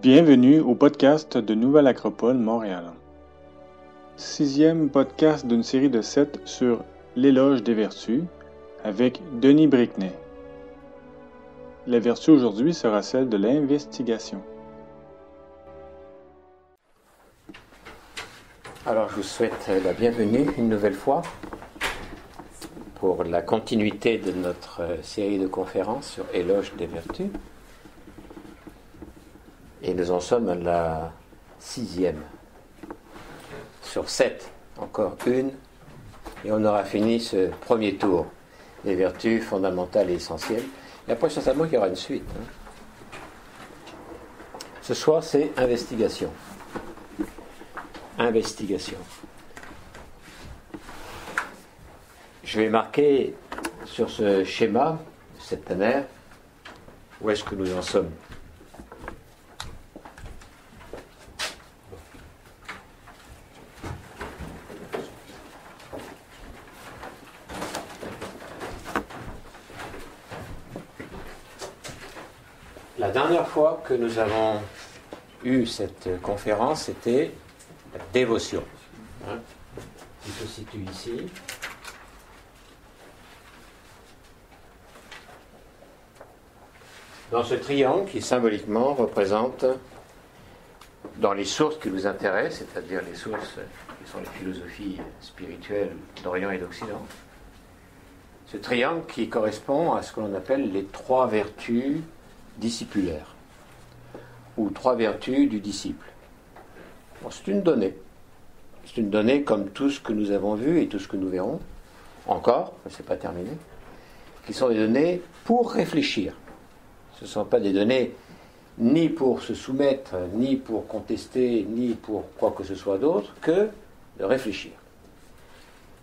Bienvenue au podcast de Nouvelle Acropole Montréal. 6e podcast d'une série de 7 sur l'éloge des vertus avec Denis Briquenet. La vertu aujourd'hui sera celle de l'investigation. Alors je vous souhaite la bienvenue une nouvelle fois pour la continuité de notre série de conférences sur éloge des vertus. Et nous en sommes à la 6e. Sur 7, encore une. Et on aura fini ce premier tour des vertus fondamentales et essentielles. Et après, certainement qu'il y aura une suite. Ce soir, c'est investigation. Investigation. Je vais marquer sur ce schéma septenaire où est-ce que nous en sommes. La dernière fois que nous avons eu cette conférence, c'était la dévotion, qui se situe ici. Dans ce triangle qui symboliquement représente, dans les sources qui nous intéressent, c'est-à-dire les sources qui sont les philosophies spirituelles d'Orient et d'Occident, ce triangle qui correspond à ce que l'on appelle les trois vertus discipulaire, ou trois vertus du disciple. Bon, c'est une donnée. C'est une donnée comme tout ce que nous avons vu et tout ce que nous verrons, encore, c'est pas terminé, qui sont des données pour réfléchir. Ce ne sont pas des données ni pour se soumettre, ni pour contester, ni pour quoi que ce soit d'autre, que de réfléchir.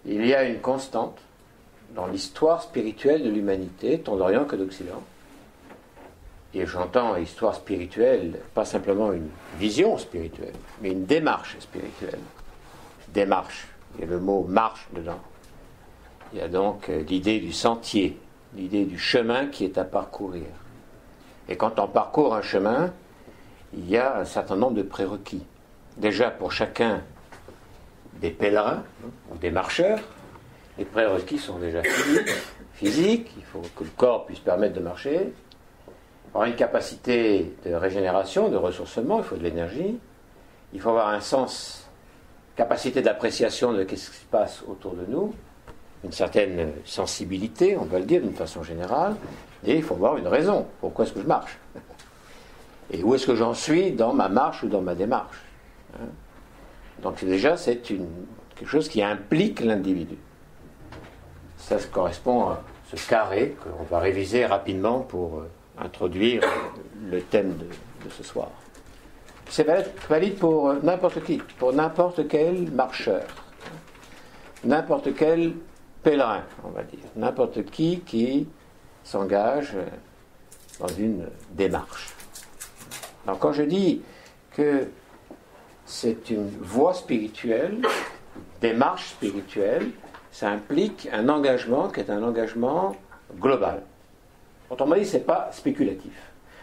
Il y a une constante dans l'histoire spirituelle de l'humanité, tant d'Orient que d'Occident. Et j'entends histoire spirituelle, pas simplement une vision spirituelle, mais une démarche spirituelle. Démarche, il y a le mot marche dedans. Il y a donc l'idée du sentier, l'idée du chemin qui est à parcourir. Et quand on parcourt un chemin, il y a un certain nombre de prérequis. Déjà pour chacun des pèlerins, ou des marcheurs, les prérequis sont déjà physiques, il faut que le corps puisse permettre de marcher. Avoir une capacité de régénération, de ressourcement, il faut de l'énergie. Il faut avoir un sens, capacité d'appréciation de ce qui se passe autour de nous, une certaine sensibilité, on va le dire d'une façon générale, et il faut avoir une raison. Pourquoi est-ce que je marche ? Et où est-ce que j'en suis dans ma marche ou dans ma démarche ? Donc déjà, c'est quelque chose qui implique l'individu. Ça correspond à ce carré qu'on va réviser rapidement pour introduire le thème de ce soir. C'est valide pour n'importe qui, pour n'importe quel marcheur, n'importe quel pèlerin, on va dire, n'importe qui s'engage dans une démarche. Alors quand je dis que c'est une voie spirituelle, démarche spirituelle, ça implique un engagement qui est un engagement global. Autrement dit, ce n'est pas spéculatif,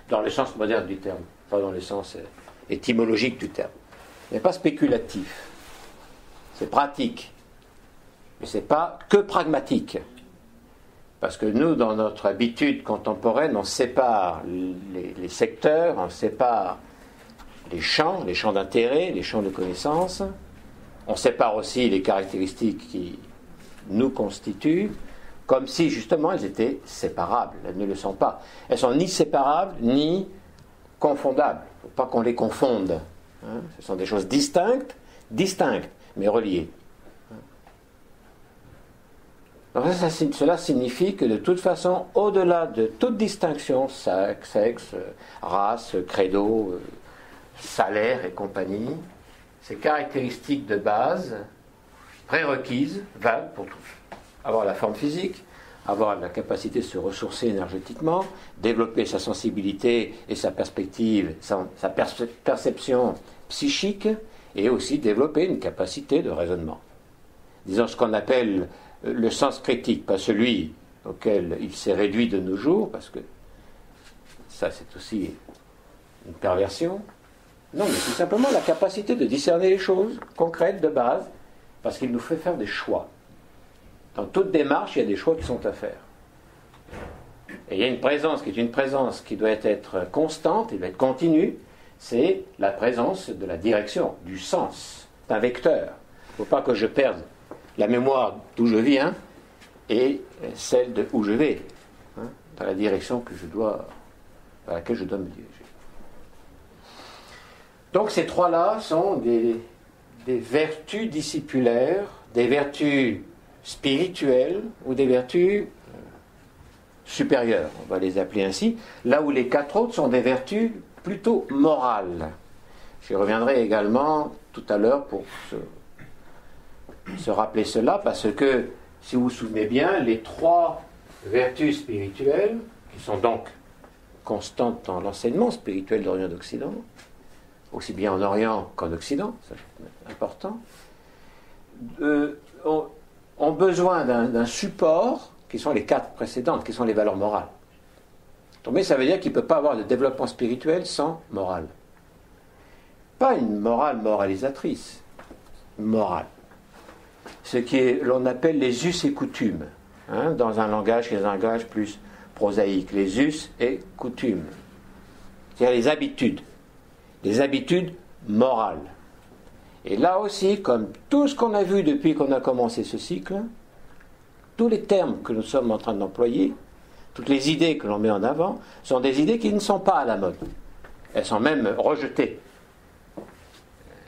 dans le sens moderne du terme, pas dans le sens étymologique du terme. Ce n'est pas spéculatif, c'est pratique, mais ce n'est pas que pragmatique. Parce que nous, dans notre habitude contemporaine, on sépare les secteurs, on sépare les champs d'intérêt, les champs de connaissances, on sépare aussi les caractéristiques qui nous constituent, comme si justement elles étaient séparables. Elles ne le sont pas. Elles sont ni séparables ni confondables. Il ne faut pas qu'on les confonde. Ce sont des choses distinctes, mais reliées. Donc cela signifie que de toute façon, au-delà de toute distinction, sexe, race, credo, salaire et compagnie, ces caractéristiques de base, prérequises, valent pour tous. Avoir la forme physique, avoir la capacité de se ressourcer énergétiquement, développer sa sensibilité et sa perspective, sa perception psychique, et aussi développer une capacité de raisonnement. Disons ce qu'on appelle le sens critique, pas celui auquel il s'est réduit de nos jours, parce que ça c'est aussi une perversion, Non, mais c'est simplement la capacité de discerner les choses concrètes de base, parce qu'il nous fait faire des choix. Dans toute démarche, il y a des choix qui sont à faire. Et il y a une présence qui est une présence qui doit être constante, et doit être continue, c'est la présence de la direction, du sens. C'est un vecteur. Il ne faut pas que je perde la mémoire d'où je viens et celle de où je vais, dans la direction dans laquelle je dois me diriger. Donc ces trois-là sont des vertus discipulaires, des vertus spirituelles ou des vertus supérieures, on va les appeler ainsi, là où les quatre autres sont des vertus plutôt morales. J'y reviendrai également tout à l'heure pour se rappeler cela, parce que, si vous vous souvenez bien, les trois vertus spirituelles, qui sont donc constantes dans l'enseignement spirituel d'Orient et d'Occident, aussi bien en Orient qu'en Occident, c'est important, ont besoin d'un support, qui sont les quatre précédentes, qui sont les valeurs morales. Mais ça veut dire qu'il ne peut pas avoir de développement spirituel sans morale. Pas une morale moralisatrice, morale. Ce l'on appelle les us et coutumes, dans un langage qui est un langage plus prosaïque, les us et coutumes. C'est-à-dire les habitudes morales. Et là aussi, comme tout ce qu'on a vu depuis qu'on a commencé ce cycle, tous les termes que nous sommes en train d'employer, toutes les idées que l'on met en avant, sont des idées qui ne sont pas à la mode. Elles sont même rejetées.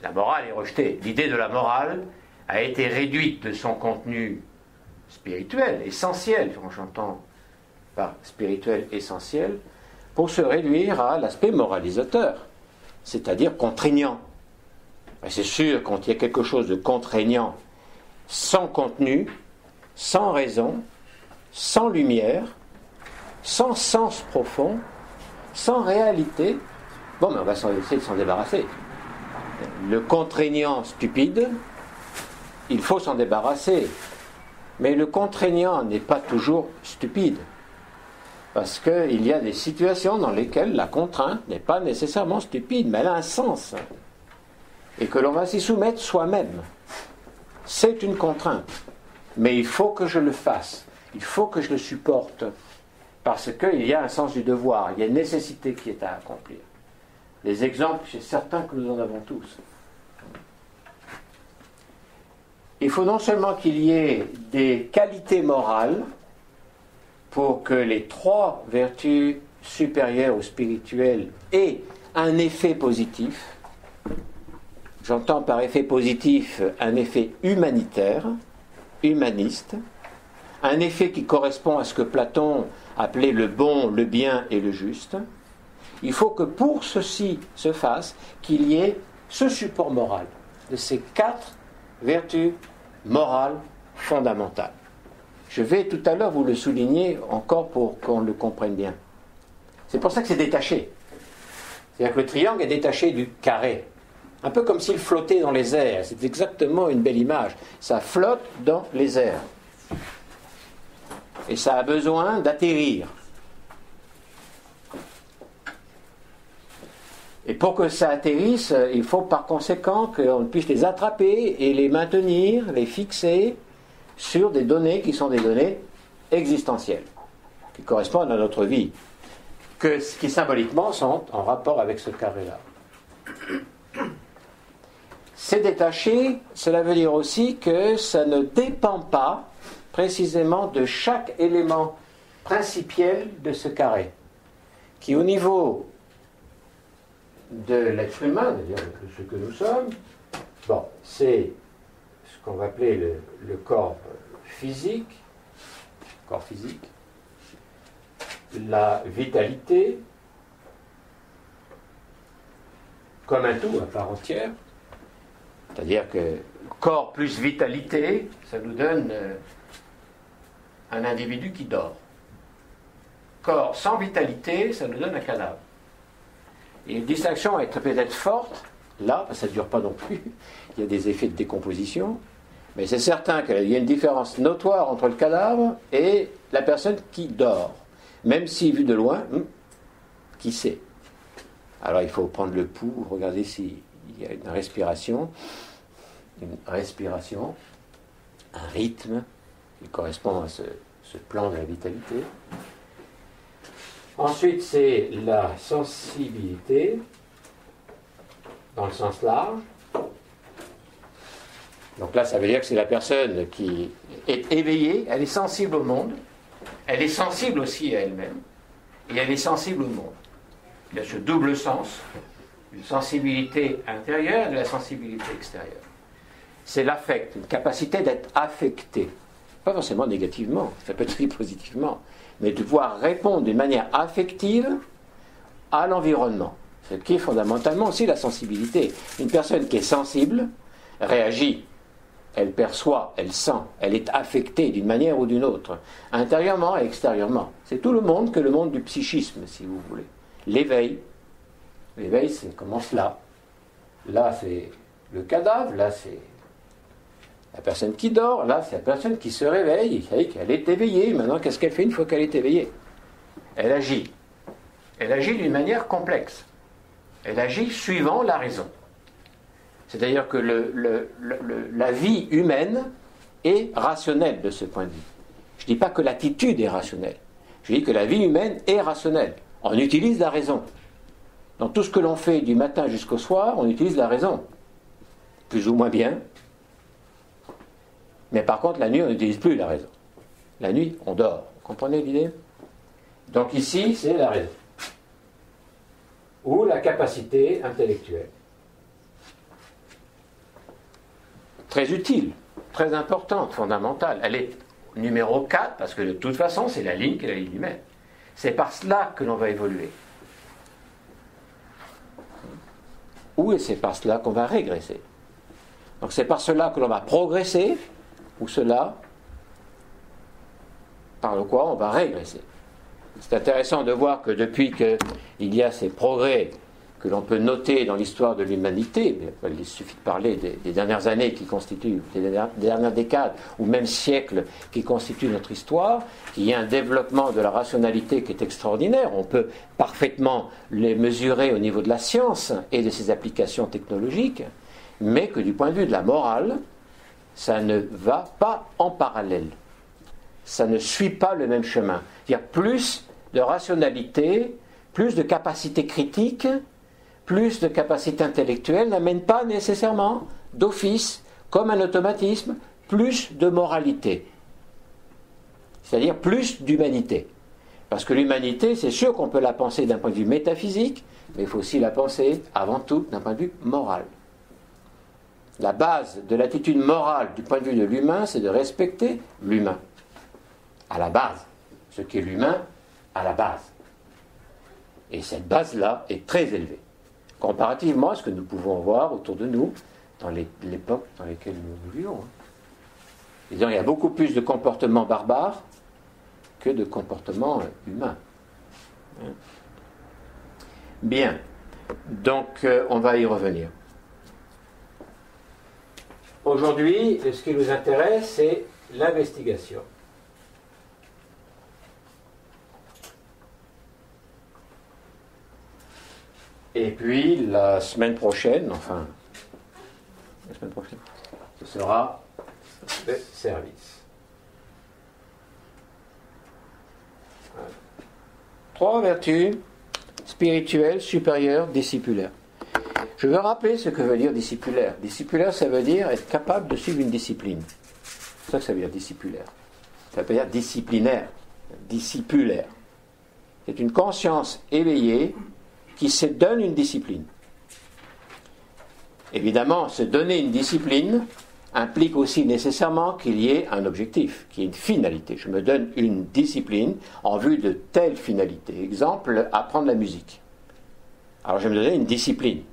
La morale est rejetée. L'idée de la morale a été réduite de son contenu spirituel, essentiel, j'entends par spirituel essentiel, pour se réduire à l'aspect moralisateur, c'est-à-dire contraignant. Et c'est sûr, quand il y a quelque chose de contraignant, sans contenu, sans raison, sans lumière, sans sens profond, sans réalité, bon, mais on va essayer de s'en débarrasser. Le contraignant stupide, il faut s'en débarrasser. Mais le contraignant n'est pas toujours stupide. Parce qu'il y a des situations dans lesquelles la contrainte n'est pas nécessairement stupide, mais elle a un sens. Et que l'on va s'y soumettre soi-même. C'est une contrainte. Mais il faut que je le fasse. Il faut que je le supporte. Parce qu'il y a un sens du devoir. Il y a une nécessité qui est à accomplir. Les exemples, c'est certain que nous en avons tous. Il faut non seulement qu'il y ait des qualités morales pour que les trois vertus supérieures ou spirituelles aient un effet positif. J'entends par effet positif un effet humanitaire, humaniste, un effet qui correspond à ce que Platon appelait le bon, le bien et le juste. Il faut que pour ceci se fasse, qu'il y ait ce support moral de ces quatre vertus morales fondamentales. Je vais tout à l'heure vous le souligner encore pour qu'on le comprenne bien. C'est pour ça que c'est détaché. C'est-à-dire que le triangle est détaché du carré. Un peu comme s'il flottait dans les airs. C'est exactement une belle image. Ça flotte dans les airs. Et ça a besoin d'atterrir. Et pour que ça atterrisse, il faut par conséquent qu'on puisse les attraper et les maintenir, les fixer sur des données qui sont des données existentielles, qui correspondent à notre vie, qui symboliquement sont en rapport avec ce carré-là. C'est détaché, cela veut dire aussi que ça ne dépend pas précisément de chaque élément principiel de ce carré, qui au niveau de l'être humain, c'est-à-dire ce que nous sommes, bon, c'est ce qu'on va appeler le corps physique, la vitalité, comme un tout à part entière, c'est-à-dire que corps plus vitalité, ça nous donne un individu qui dort. Corps sans vitalité, ça nous donne un cadavre. Et une distinction est peut-être forte, là, ça ne dure pas non plus, il y a des effets de décomposition, mais c'est certain qu'il y a une différence notoire entre le cadavre et la personne qui dort. Même si, vu de loin, qui sait. Alors il faut prendre le pouls, regarder s'il y a une respiration, un rythme qui correspond à ce plan de la vitalité. Ensuite, c'est la sensibilité, dans le sens large. Donc là, ça veut dire que c'est la personne qui est éveillée, elle est sensible au monde, elle est sensible aussi à elle-même, et elle est sensible au monde. Il y a ce double sens, une sensibilité intérieure et de la sensibilité extérieure. C'est l'affect, une capacité d'être affecté. Pas forcément négativement, ça peut être aussi positivement, mais de pouvoir répondre d'une manière affective à l'environnement. Ce qui est fondamentalement aussi la sensibilité. Une personne qui est sensible réagit, elle perçoit, elle sent, elle est affectée d'une manière ou d'une autre, intérieurement et extérieurement. C'est tout le monde que le monde du psychisme, si vous voulez. L'éveil, c'est commence là. Là, c'est le cadavre, là, c'est la personne qui dort, là, c'est la personne qui se réveille, elle est éveillée. Maintenant, qu'est-ce qu'elle fait une fois qu'elle est éveillée? Elle agit. Elle agit d'une manière complexe. Elle agit suivant la raison. C'est-à-dire que la vie humaine est rationnelle de ce point de vue. Je ne dis pas que l'attitude est rationnelle. Je dis que la vie humaine est rationnelle. On utilise la raison. Dans tout ce que l'on fait du matin jusqu'au soir, on utilise la raison. Plus ou moins bien. Mais par contre, la nuit, on n'utilise plus la raison. La nuit, on dort. Vous comprenez l'idée? Donc ici, c'est la raison. Ou la capacité intellectuelle. Très utile, très importante, fondamentale. Elle est numéro 4, parce que de toute façon, c'est la ligne qui est la ligne humaine. C'est par cela que l'on va évoluer. Ou c'est par cela qu'on va régresser. Donc c'est par cela que l'on va progresser, ou cela par le quoi on va régresser. C'est intéressant de voir que depuis qu'il y a ces progrès que l'on peut noter dans l'histoire de l'humanité, il suffit de parler des dernières années qui constituent, des dernières décades, ou même siècles qui constituent notre histoire, qu'il y a un développement de la rationalité qui est extraordinaire. On peut parfaitement les mesurer au niveau de la science et de ses applications technologiques, mais que du point de vue de la morale, ça ne va pas en parallèle. Ça ne suit pas le même chemin. Il y a plus de rationalité, plus de capacité critique, plus de capacité intellectuelle n'amène pas nécessairement d'office, comme un automatisme, plus de moralité. C'est-à-dire plus d'humanité. Parce que l'humanité, c'est sûr qu'on peut la penser d'un point de vue métaphysique, mais il faut aussi la penser avant tout d'un point de vue moral. La base de l'attitude morale du point de vue de l'humain, c'est de respecter l'humain. À la base. Ce qui est l'humain, à la base. Et cette base-là est très élevée. Comparativement à ce que nous pouvons voir autour de nous dans l'époque dans laquelle nous vivons. Disons, il y a beaucoup plus de comportements barbares que de comportements humains. Bien. Donc, on va y revenir. Aujourd'hui, ce qui nous intéresse, c'est l'investigation. Et puis, la semaine prochaine, ce sera le service. Voilà. 3 vertus spirituelles, supérieures, discipulaires. Je veux rappeler ce que veut dire discipulaire. Discipulaire, ça veut dire être capable de suivre une discipline. C'est ça que ça veut dire discipulaire. Ça veut dire disciplinaire, discipulaire. C'est une conscience éveillée qui se donne une discipline. Évidemment, se donner une discipline implique aussi nécessairement qu'il y ait un objectif, qu'il y ait une finalité. Je me donne une discipline en vue de telle finalité. Exemple, apprendre la musique. Alors je vais me donner une discipline.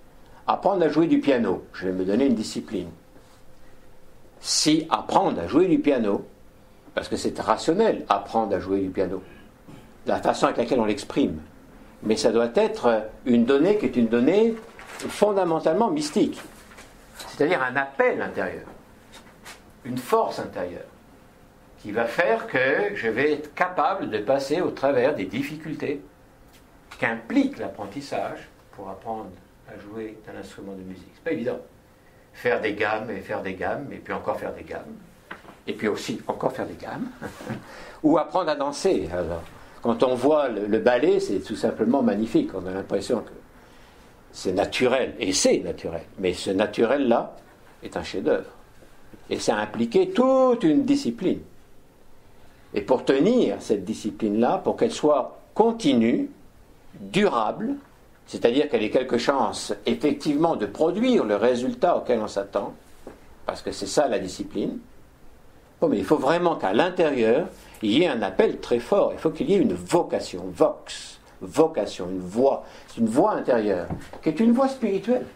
Apprendre à jouer du piano, je vais me donner une discipline. Si apprendre à jouer du piano, parce que c'est rationnel, apprendre à jouer du piano, de la façon avec laquelle on l'exprime, mais ça doit être une donnée qui est une donnée fondamentalement mystique. C'est-à-dire un appel intérieur, une force intérieure, qui va faire que je vais être capable de passer au travers des difficultés qu'implique l'apprentissage pour apprendre à jouer d'un instrument de musique. C'est pas évident. Faire des gammes, et puis encore faire des gammes, et puis aussi encore faire des gammes. Ou apprendre à danser. Alors, quand on voit le ballet, c'est tout simplement magnifique. On a l'impression que c'est naturel, et c'est naturel. Mais ce naturel-là est un chef-d'œuvre. Et ça a impliqué toute une discipline. Et pour tenir cette discipline-là, pour qu'elle soit continue, durable, c'est-à-dire qu'elle ait quelque chance effectivement de produire le résultat auquel on s'attend, parce que c'est ça la discipline, bon, mais il faut vraiment qu'à l'intérieur, il y ait un appel très fort, il faut qu'il y ait une vocation, vocation, une voix, c'est une voix intérieure, qui est une voix spirituelle.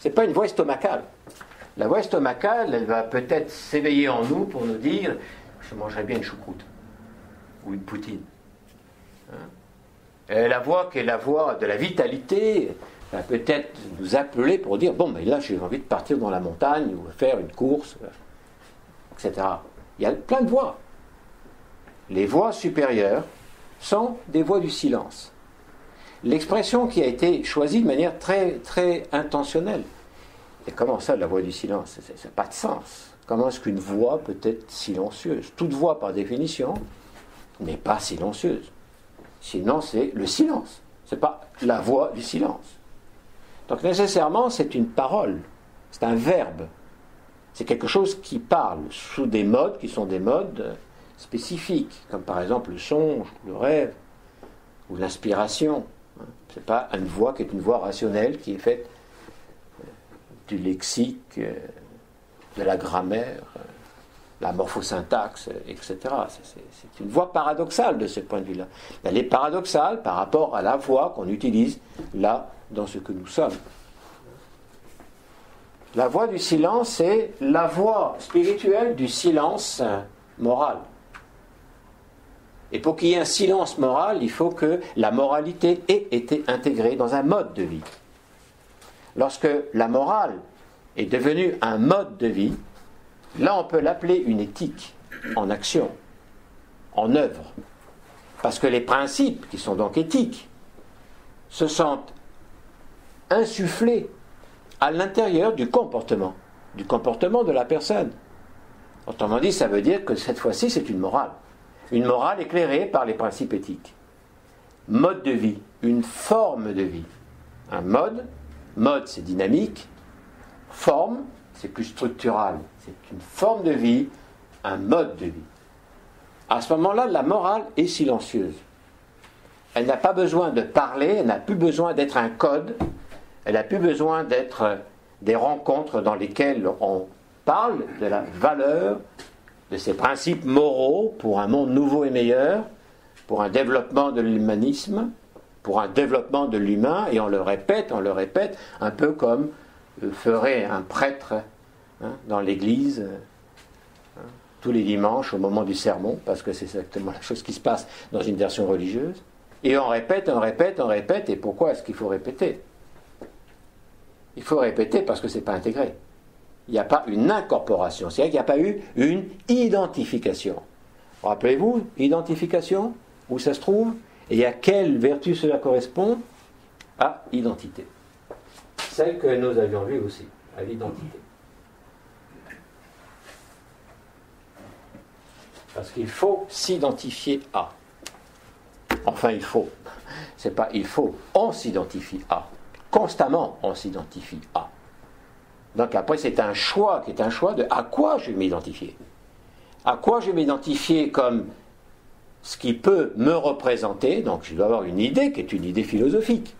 Ce n'est pas une voix estomacale. La voix estomacale, elle va peut-être s'éveiller en nous pour nous dire « je mangerais bien une choucroute » ou une poutine. Et la voix qui est la voix de la vitalité va peut-être nous appeler pour dire « bon, mais là j'ai envie de partir dans la montagne ou faire une course », etc. Il y a plein de voix. Les voix supérieures sont des voix du silence. L'expression qui a été choisie de manière très, très intentionnelle. Et comment ça, la voix du silence ? Ça n'a pas de sens. Comment est-ce qu'une voix peut être silencieuse ? Toute voix, par définition, n'est pas silencieuse. Sinon, c'est le silence. Ce n'est pas la voix du silence. Donc, nécessairement, c'est une parole. C'est un verbe. C'est quelque chose qui parle sous des modes qui sont des modes spécifiques, comme par exemple le songe, le rêve, ou l'inspiration. Ce n'est pas une voix qui est une voix rationnelle, qui est faite du lexique, de la grammaire, la morphosyntaxe, etc. C'est une voix paradoxale de ce point de vue-là. Elle est paradoxale par rapport à la voix qu'on utilise là, dans ce que nous sommes. La voix du silence, c'est la voix spirituelle du silence moral. Et pour qu'il y ait un silence moral, il faut que la moralité ait été intégrée dans un mode de vie. Lorsque la morale est devenue un mode de vie, là on peut l'appeler une éthique en action, en œuvre. Parce que les principes, qui sont donc éthiques, se sont insufflés à l'intérieur du comportement de la personne. Autrement dit, ça veut dire que cette fois-ci, c'est une morale éclairée par les principes éthiques. Mode de vie, une forme de vie. Un mode, c'est dynamique, forme, c'est plus structural, c'est une forme de vie, un mode de vie. À ce moment-là, la morale est silencieuse. Elle n'a pas besoin de parler, elle n'a plus besoin d'être un code, elle n'a plus besoin d'être des rencontres dans lesquelles on parle de la valeur de ces principes moraux pour un monde nouveau et meilleur, pour un développement de l'humanisme, pour un développement de l'humain, et on le répète, un peu comme ferait un prêtre dans l'église tous les dimanches au moment du sermon, parce que c'est exactement la chose qui se passe dans une version religieuse. Et on répète, et pourquoi est-ce qu'il faut répéter ? Il faut répéter parce que ce n'est pas intégré. Il n'y a pas une incorporation, c'est-à-dire qu'il n'y a pas eu une identification. Rappelez-vous, identification, où ça se trouve, et à quelle vertu cela correspond ? À identité. Celle que nous avions vue aussi, à l'identité. Parce qu'il faut s'identifier à. Enfin, il faut. C'est pas il faut, on s'identifie à. Constamment, on s'identifie à. Donc après, c'est un choix qui est un choix de à quoi je vais m'identifier. À quoi je vais m'identifier comme ce qui peut me représenter. Donc je dois avoir une idée qui est une idée philosophique.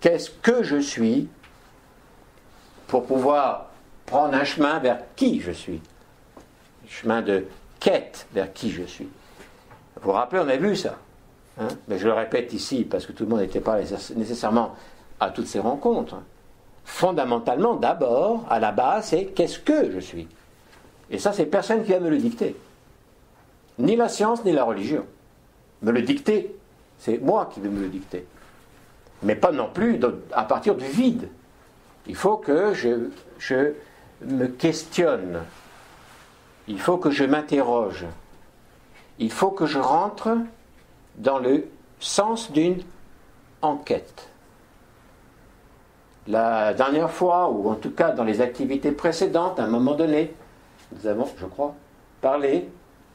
Qu'est-ce que je suis pour pouvoir prendre un chemin vers qui je suis. Un chemin de quête vers qui je suis. Vous vous rappelez, on a vu ça. Mais je le répète ici parce que tout le monde n'était pas nécessairement à toutes ces rencontres. Fondamentalement, d'abord, à la base, c'est qu'est-ce que je suis. Et ça, c'est personne qui va me le dicter. Ni la science, ni la religion. Me le dicter, c'est moi qui vais me le dicter. Mais pas non plus à partir du vide. Il faut que je me questionne. Il faut que je m'interroge. Il faut que je rentre dans le sens d'une enquête. La dernière fois, ou en tout cas dans les activités précédentes, à un moment donné, nous avons, je crois, parlé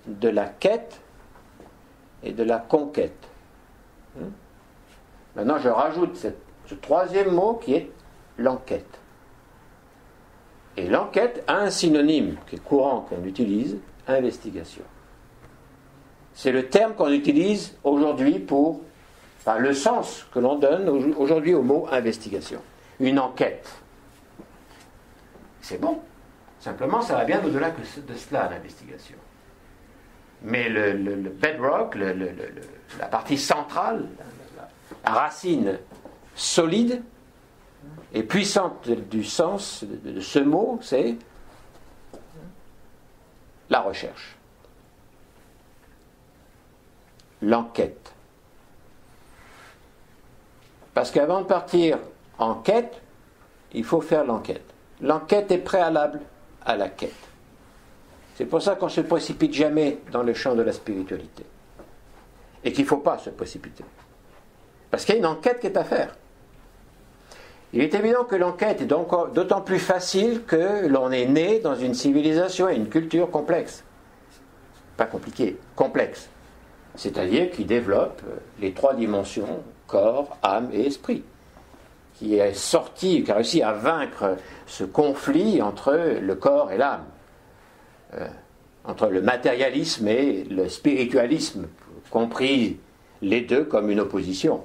de la quête et de la conquête. Maintenant, je rajoute ce troisième mot qui est l'enquête. Et l'enquête a un synonyme qui est courant, qu'on utilise, investigation. C'est le terme qu'on utilise aujourd'hui pour, le sens que l'on donne aujourd'hui au mot investigation. Une enquête. C'est bon. Simplement, ça va bien au-delà de cela, l'investigation. Mais le bedrock, la partie centrale, la racine solide et puissante du sens de ce mot, c'est la recherche. L'enquête. Parce qu'avant de partir en quête, il faut faire l'enquête. L'enquête est préalable à la quête. C'est pour ça qu'on ne se précipite jamais dans le champ de la spiritualité. Et qu'il ne faut pas se précipiter. Parce qu'il y a une enquête qui est à faire. Il est évident que l'enquête est donc d'autant plus facile que l'on est né dans une civilisation et une culture complexe. Pas compliquée, complexe. C'est-à-dire qui développe les trois dimensions, corps, âme et esprit. Qui est sorti, qui a réussi à vaincre ce conflit entre le corps et l'âme. Entre le matérialisme et le spiritualisme, compris les deux comme une opposition.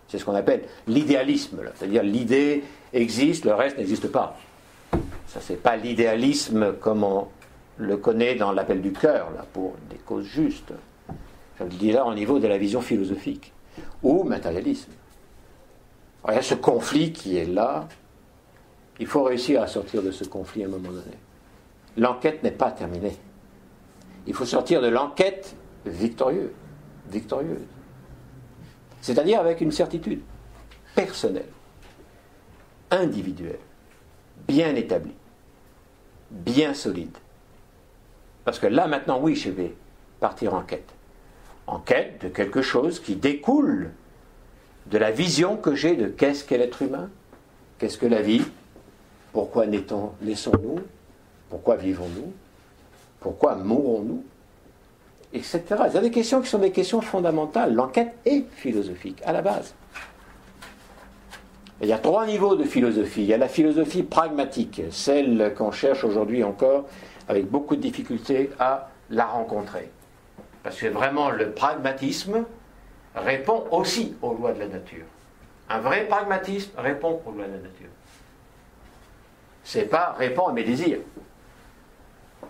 C'est ce qu'on appelle l'idéalisme, c'est-à-dire l'idée existe, le reste n'existe pas. Ça, c'est pas l'idéalisme comme on le connaît dans l'appel du cœur, là, pour des causes justes. Je le dis là au niveau de la vision philosophique, ou matérialisme. Alors, il y a ce conflit qui est là. Il faut réussir à sortir de ce conflit à un moment donné. L'enquête n'est pas terminée. Il faut sortir de l'enquête victorieuse. C'est-à-dire avec une certitude personnelle, individuelle, bien établie, bien solide. Parce que là, maintenant, oui, je vais partir en quête. En quête de quelque chose qui découle de la vision que j'ai de qu'est-ce qu'est l'être humain, qu'est-ce que la vie, pourquoi naissons-nous, pourquoi vivons-nous, pourquoi mourons-nous, etc. Il y a des questions qui sont des questions fondamentales. L'enquête est philosophique, à la base. Il y a trois niveaux de philosophie. Il y a la philosophie pragmatique, celle qu'on cherche aujourd'hui encore avec beaucoup de difficultés à la rencontrer. Parce que vraiment, le pragmatisme répond aussi aux lois de la nature. Un vrai pragmatisme répond aux lois de la nature. C'est pas répond à mes désirs.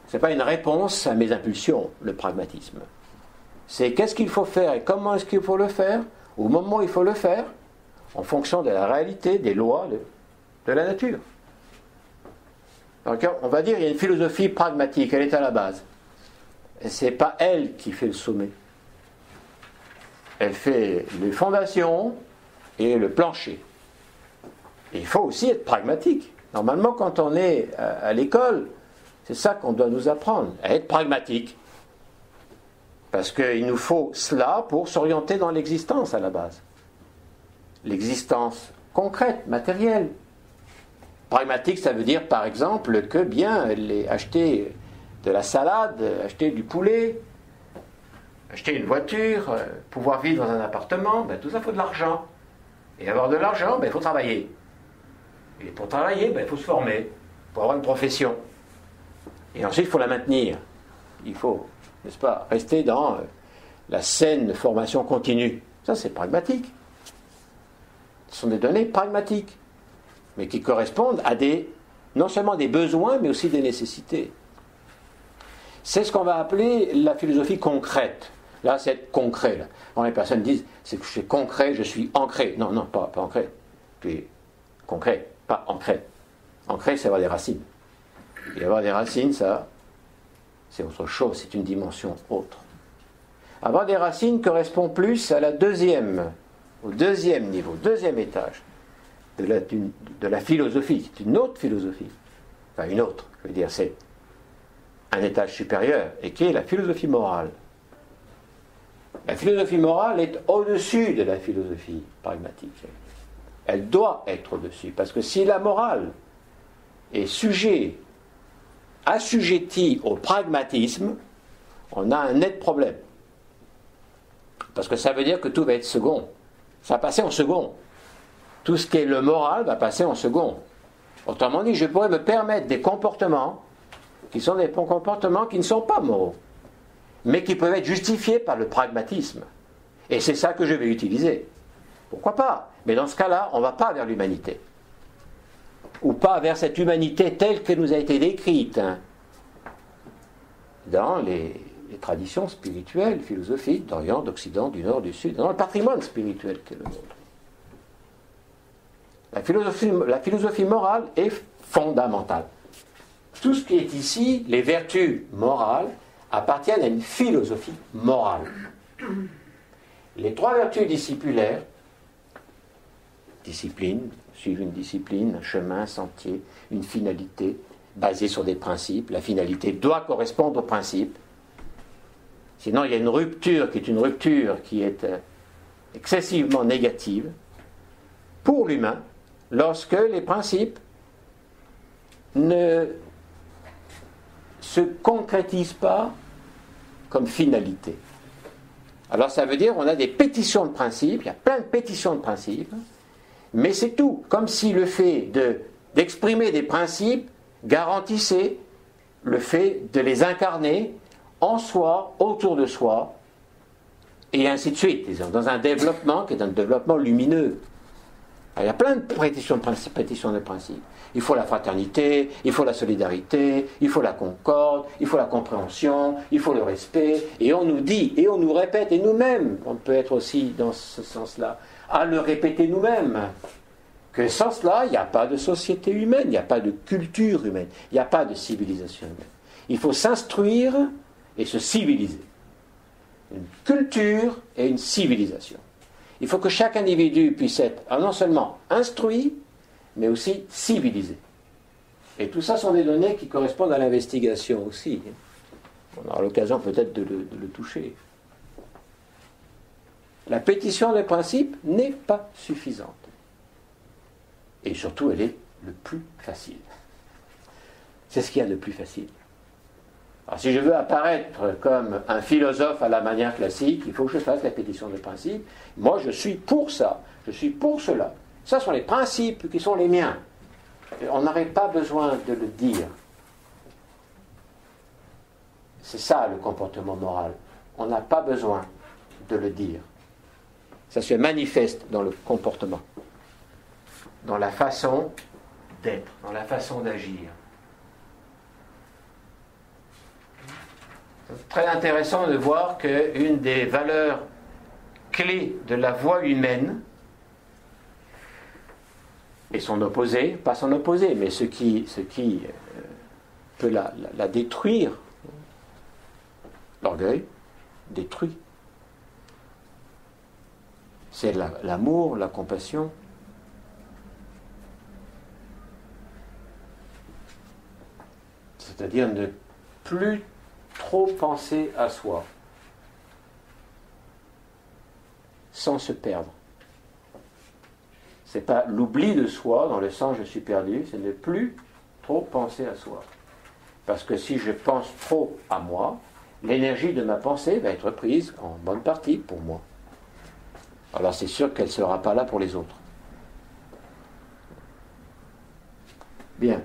C'est pas une réponse à mes impulsions, le pragmatisme. C'est qu'est-ce qu'il faut faire et comment est-ce qu'il faut le faire, au moment où il faut le faire, en fonction de la réalité, des lois de la nature. Donc, on va dire qu'il y a une philosophie pragmatique, elle est à la base. Et c'est pas elle qui fait le sommet. Elle fait les fondations et le plancher. Et il faut aussi être pragmatique. Normalement, quand on est à l'école, c'est ça qu'on doit nous apprendre, à être pragmatique. Parce qu'il nous faut cela pour s'orienter dans l'existence à la base. L'existence concrète, matérielle. Pragmatique, ça veut dire par exemple que acheter de la salade, acheter du poulet, acheter une voiture, pouvoir vivre dans un appartement, tout ça, il faut de l'argent. Et avoir de l'argent, il faut travailler. Et pour travailler, il faut se former, pour avoir une profession. Et ensuite, il faut la maintenir. Il faut, n'est-ce pas, rester dans la saine formation continue. Ça, c'est pragmatique. Ce sont des données pragmatiques, mais qui correspondent à non seulement des besoins, mais aussi des nécessités. C'est ce qu'on va appeler la philosophie concrète. Là, c'est être concret. Là. Quand les personnes disent c'est que je suis concret, je suis ancré. Non, pas ancré. Tu es concret, pas ancré. Ancré, c'est avoir des racines. Et avoir des racines, ça, c'est autre chose, c'est une dimension autre. Avoir des racines correspond plus à au deuxième niveau, deuxième étage de la philosophie. C'est une autre philosophie. Enfin, une autre, je veux dire, c'est un étage supérieur, et qui est la philosophie morale. La philosophie morale est au-dessus de la philosophie pragmatique. Elle doit être au-dessus. Parce que si la morale est assujettie au pragmatisme, on a un net problème. Parce que ça veut dire que tout va être second. Ça va passer en second. Tout ce qui est le moral va passer en second. Autrement dit, je pourrais me permettre des comportements qui sont des comportements qui ne sont pas moraux, mais qui peuvent être justifiés par le pragmatisme. Et c'est ça que je vais utiliser. Pourquoi pas? Mais dans ce cas-là, on ne va pas vers l'humanité. Ou pas vers cette humanité telle qu'elle nous a été décrite dans les traditions spirituelles, philosophiques, d'Orient, d'Occident, du Nord, du Sud, dans le patrimoine spirituel qu'est le nôtre. La philosophie morale est fondamentale. Tout ce qui est ici, les vertus morales, appartiennent à une philosophie morale. Les 3 vertus discipulaires, discipline, suivre une discipline, un chemin, un sentier, une finalité, basée sur des principes. La finalité doit correspondre aux principes. Sinon, il y a une rupture qui est excessivement négative pour l'humain, lorsque les principes ne se concrétisent pas comme finalité. Alors ça veut dire qu'on a des pétitions de principes, il y a plein de pétitions de principes, mais c'est tout, comme si le fait d'exprimer des principes garantissait le fait de les incarner en soi, autour de soi, et ainsi de suite, disons, dans un développement qui est un développement lumineux. Il y a plein de pétitions de principes. Il faut la fraternité, il faut la solidarité, il faut la concorde, il faut la compréhension, il faut le respect. Et on nous dit, et on nous répète, et nous-mêmes, on peut être aussi dans ce sens-là, à le répéter nous-mêmes, que sans cela, il n'y a pas de société humaine, il n'y a pas de culture humaine, il n'y a pas de civilisation humaine. Il faut s'instruire et se civiliser. Une culture et une civilisation. Il faut que chaque individu puisse être non seulement instruit, mais aussi civilisé. Et tout ça sont des données qui correspondent à l'investigation aussi. On aura l'occasion peut-être de le toucher. La pétition des principes n'est pas suffisante. Et surtout, elle est le plus facile. C'est ce qu'il y a de plus facile. Alors, si je veux apparaître comme un philosophe à la manière classique, il faut que je fasse la pétition de principe. Moi, je suis pour ça. Je suis pour cela. Ça sont les principes qui sont les miens. Et on n'aurait pas besoin de le dire. C'est ça le comportement moral. On n'a pas besoin de le dire. Ça se manifeste dans le comportement, dans la façon d'être, dans la façon d'agir. C'est très intéressant de voir qu'une des valeurs clés de la voie humaine et son opposé, pas son opposé, mais ce qui peut la détruire, l'orgueil détruit. C'est l'amour, la compassion. C'est-à-dire ne plus trop penser à soi, sans se perdre. C'est pas l'oubli de soi, dans le sens je suis perdu, c'est ne plus trop penser à soi. Parce que si je pense trop à moi, l'énergie de ma pensée va être prise en bonne partie pour moi. Alors c'est sûr qu'elle ne sera pas là pour les autres. Bien.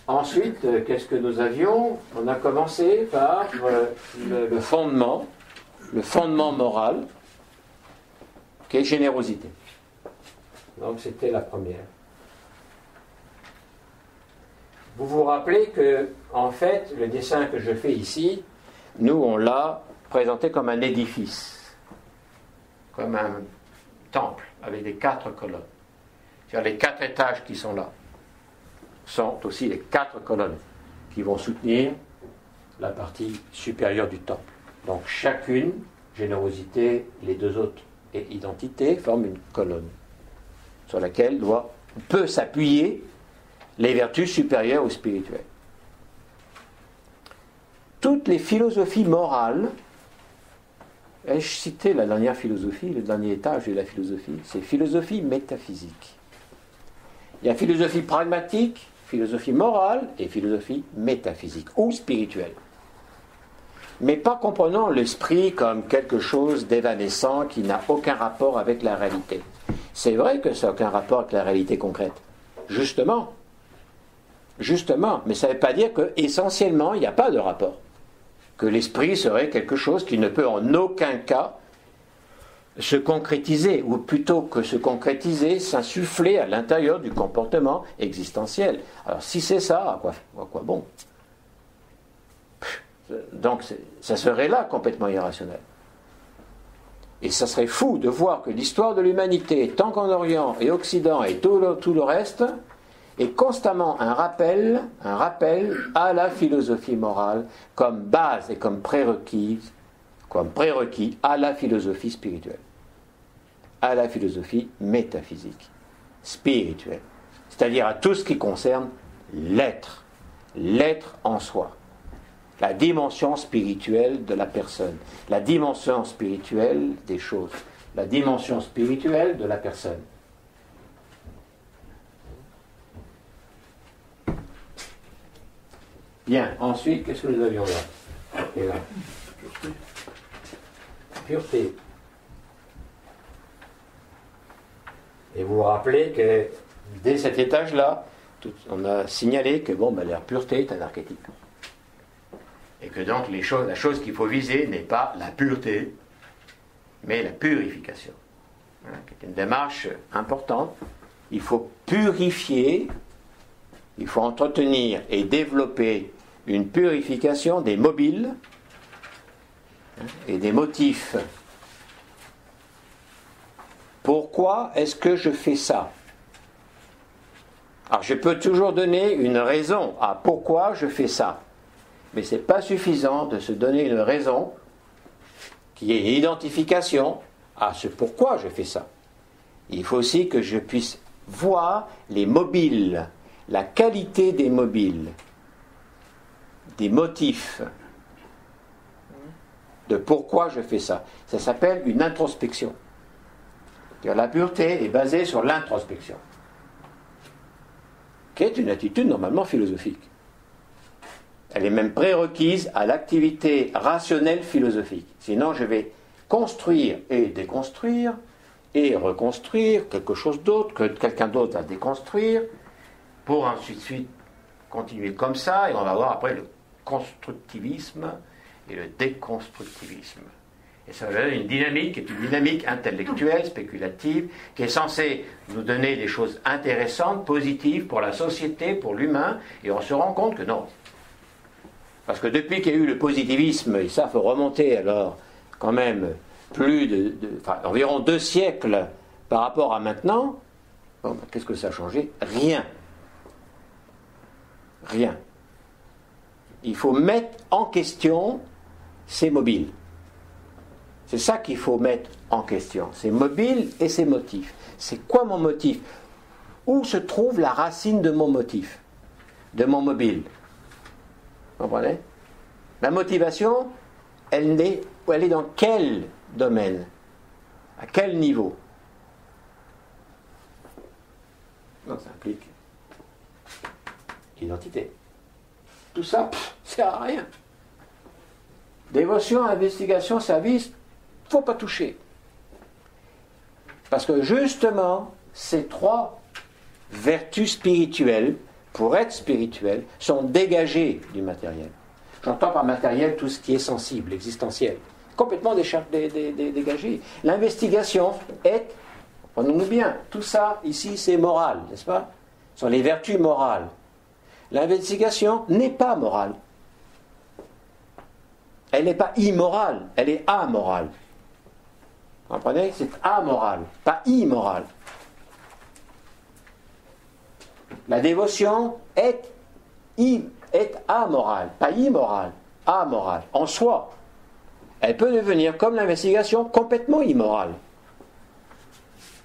Ensuite, qu'est-ce que nous avions? On a commencé par le fondement moral, qui est générosité. Donc c'était la première. Vous vous rappelez que, en fait, le dessin que je fais ici, nous, on l'a présenté comme un édifice, comme un temple, avec des 4 colonnes. C'est-à-dire les 4 étages qui sont là sont aussi les 4 colonnes qui vont soutenir la partie supérieure du temple. Donc chacune, générosité, les 2 autres et identité, forment une colonne sur laquelle peut s'appuyer les vertus supérieures ou spirituelles. toutes les philosophies morales, ai-je cité la dernière philosophie, le dernier étage de la philosophie, c'est philosophie métaphysique. Il y a philosophie pragmatique, philosophie morale et philosophie métaphysique ou spirituelle. Mais pas comprenant l'esprit comme quelque chose d'évanescent qui n'a aucun rapport avec la réalité. C'est vrai que ça n'a aucun rapport avec la réalité concrète. Justement, mais ça ne veut pas dire qu'essentiellement, il n'y a pas de rapport. Que l'esprit serait quelque chose qui ne peut en aucun cas se concrétiser, ou plutôt que se concrétiser, s'insuffler à l'intérieur du comportement existentiel. Alors si c'est ça, à quoi bon? Donc ça serait là complètement irrationnel. Et ça serait fou de voir que l'histoire de l'humanité, tant qu'en Orient et Occident et tout le reste, est constamment un rappel à la philosophie morale comme base et comme prérequis à la philosophie spirituelle, à la philosophie métaphysique, spirituelle, c'est-à-dire à tout ce qui concerne l'être en soi, la dimension spirituelle de la personne, la dimension spirituelle des choses, la dimension spirituelle de la personne. Bien, ensuite, qu'est-ce que nous avions là? Et là. Pureté. Et vous vous rappelez que dès cet étage-là, on a signalé que la pureté est un archétype. Et que donc la chose qu'il faut viser n'est pas la pureté, mais la purification. Hein, c'est une démarche importante. Il faut purifier, il faut entretenir et développer une purification des mobiles et des motifs. Pourquoi est-ce que je fais ça? Alors je peux toujours donner une raison à pourquoi je fais ça. Mais ce n'est pas suffisant de se donner une raison qui est une identification à ce pourquoi je fais ça. Il faut aussi que je puisse voir les mobiles, la qualité des mobiles, des motifs de pourquoi je fais ça. Ça s'appelle une introspection. La pureté est basée sur l'introspection, qui est une attitude normalement philosophique. Elle est même prérequise à l'activité rationnelle philosophique. Sinon, je vais construire et déconstruire et reconstruire quelque chose d'autre que quelqu'un d'autre va déconstruire pour ensuite continuer comme ça, et on va voir après le constructivisme et le déconstructivisme. Et ça va donner une dynamique qui est une dynamique intellectuelle, spéculative, qui est censée nous donner des choses intéressantes, positives pour la société, pour l'humain, et on se rend compte que non. Parce que depuis qu'il y a eu le positivisme, et ça faut remonter alors quand même environ 2 siècles par rapport à maintenant, qu'est-ce que ça a changé? Rien. Rien. Il faut mettre en question ces mobiles. C'est ça qu'il faut mettre en question, ces mobiles et ces motifs. C'est quoi mon motif? Où se trouve la racine de mon motif, de mon mobile? Vous comprenez? La motivation, elle est dans quel domaine? À quel niveau? Donc ça implique l'identité. Tout ça, sert à rien. Dévotion, investigation, service, il ne faut pas toucher. Parce que justement, ces 3 vertus spirituelles, pour être spirituelles, sont dégagées du matériel. J'entends par matériel tout ce qui est sensible, existentiel. Complètement dégagé. L'investigation est, prenons-nous bien, tout ça ici c'est moral, n'est-ce pas? Ce sont les vertus morales. L'investigation n'est pas morale. Elle n'est pas immorale, elle est amorale. Vous comprenez? C'est amoral, pas immoral. La dévotion est amorale, pas immorale, amorale, en soi. Elle peut devenir, comme l'investigation, complètement immorale.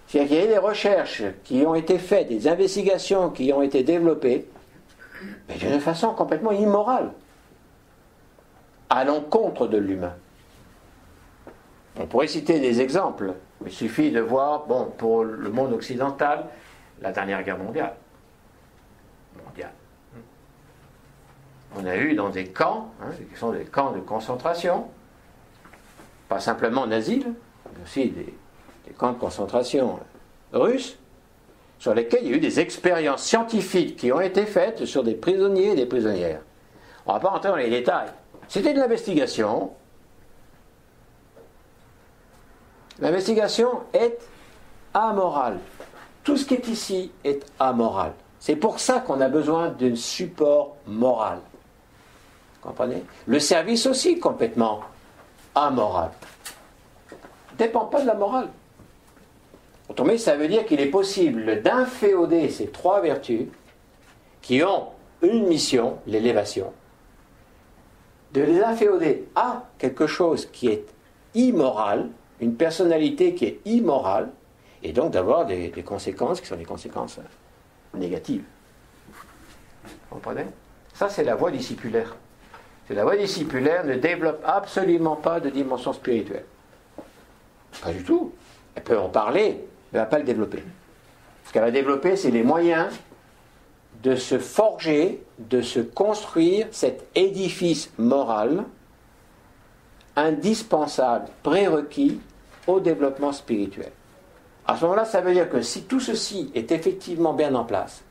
C'est-à-dire qu'il y a des recherches qui ont été faites, des investigations qui ont été développées, mais d'une façon complètement immorale. à l'encontre de l'humain. On pourrait citer des exemples. Il suffit de voir, pour le monde occidental, la dernière guerre mondiale. On a eu dans des camps, qui sont des camps de concentration, pas simplement nazis, mais aussi des camps de concentration russes, sur lesquels il y a eu des expériences scientifiques qui ont été faites sur des prisonniers et des prisonnières. On ne va pas rentrer dans les détails. C'était de l'investigation. L'investigation est amorale. Tout ce qui est ici est amoral. C'est pour ça qu'on a besoin d'un support moral. Vous comprenez ? Le service aussi, complètement amoral. Ne dépend pas de la morale. Autrement dit, ça veut dire qu'il est possible d'inféoder ces trois vertus qui ont une mission, l'élévation, de les inféoder à quelque chose qui est immoral, une personnalité qui est immorale, et donc d'avoir des conséquences qui sont des conséquences négatives. Vous comprenez ? Ça, c'est la voie discipulaire. La voie discipulaire ne développe absolument pas de dimension spirituelle. Pas du tout. Elle peut en parler, mais elle ne va pas le développer. Ce qu'elle va développer, c'est les moyens de se forger, de se construire cet édifice moral indispensable, prérequis au développement spirituel. À ce moment-là, ça veut dire que si tout ceci est effectivement bien en place,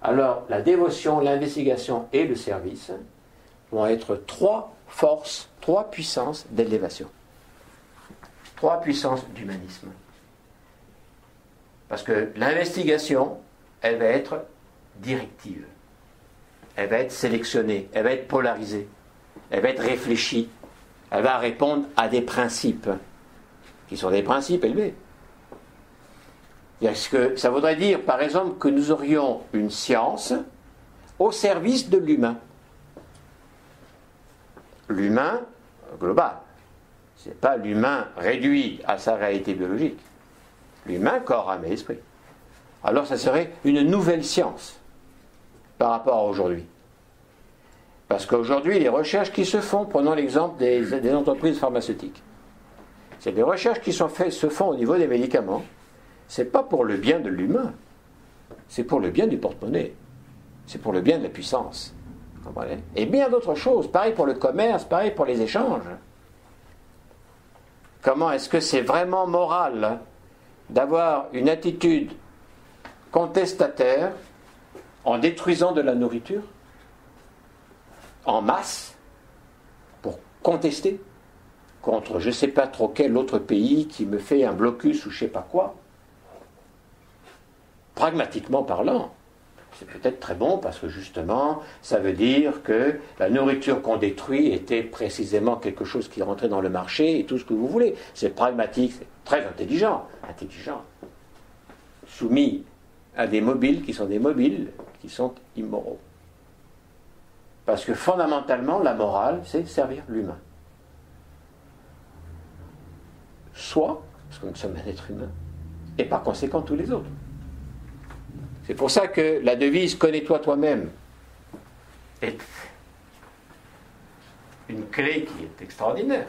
alors la dévotion, l'investigation et le service vont être trois forces, trois puissances d'élévation. Trois puissances d'humanisme. Parce que l'investigation, elle va être directive. Elle va être sélectionnée, elle va être polarisée, elle va être réfléchie, elle va répondre à des principes, qui sont des principes élevés. Est-ce que ça voudrait dire, par exemple, que nous aurions une science au service de l'humain. L'humain global. Ce n'est pas l'humain réduit à sa réalité biologique. L'humain, corps, âme et esprit. Alors ça serait une nouvelle science par rapport à aujourd'hui. Parce qu'aujourd'hui, les recherches qui se font, prenons l'exemple des entreprises pharmaceutiques, c'est des recherches qui se font au niveau des médicaments. Ce n'est pas pour le bien de l'humain, c'est pour le bien du porte-monnaie, c'est pour le bien de la puissance. Et bien d'autres choses, pareil pour le commerce, pareil pour les échanges. Comment est-ce que c'est vraiment moral d'avoir une attitude contestataire en détruisant de la nourriture en masse pour contester contre je ne sais pas trop quel autre pays qui me fait un blocus ou je ne sais pas quoi? Pragmatiquement parlant, c'est peut-être très bon parce que justement, ça veut dire que la nourriture qu'on détruit était précisément quelque chose qui rentrait dans le marché et tout ce que vous voulez. C'est pragmatique, c'est très intelligent, soumis à des mobiles qui sont immoraux. Parce que fondamentalement, la morale, c'est servir l'humain. Soi, parce que nous sommes un être humain, et par conséquent tous les autres. C'est pour ça que la devise « Connais-toi toi-même » est une clé qui est extraordinaire,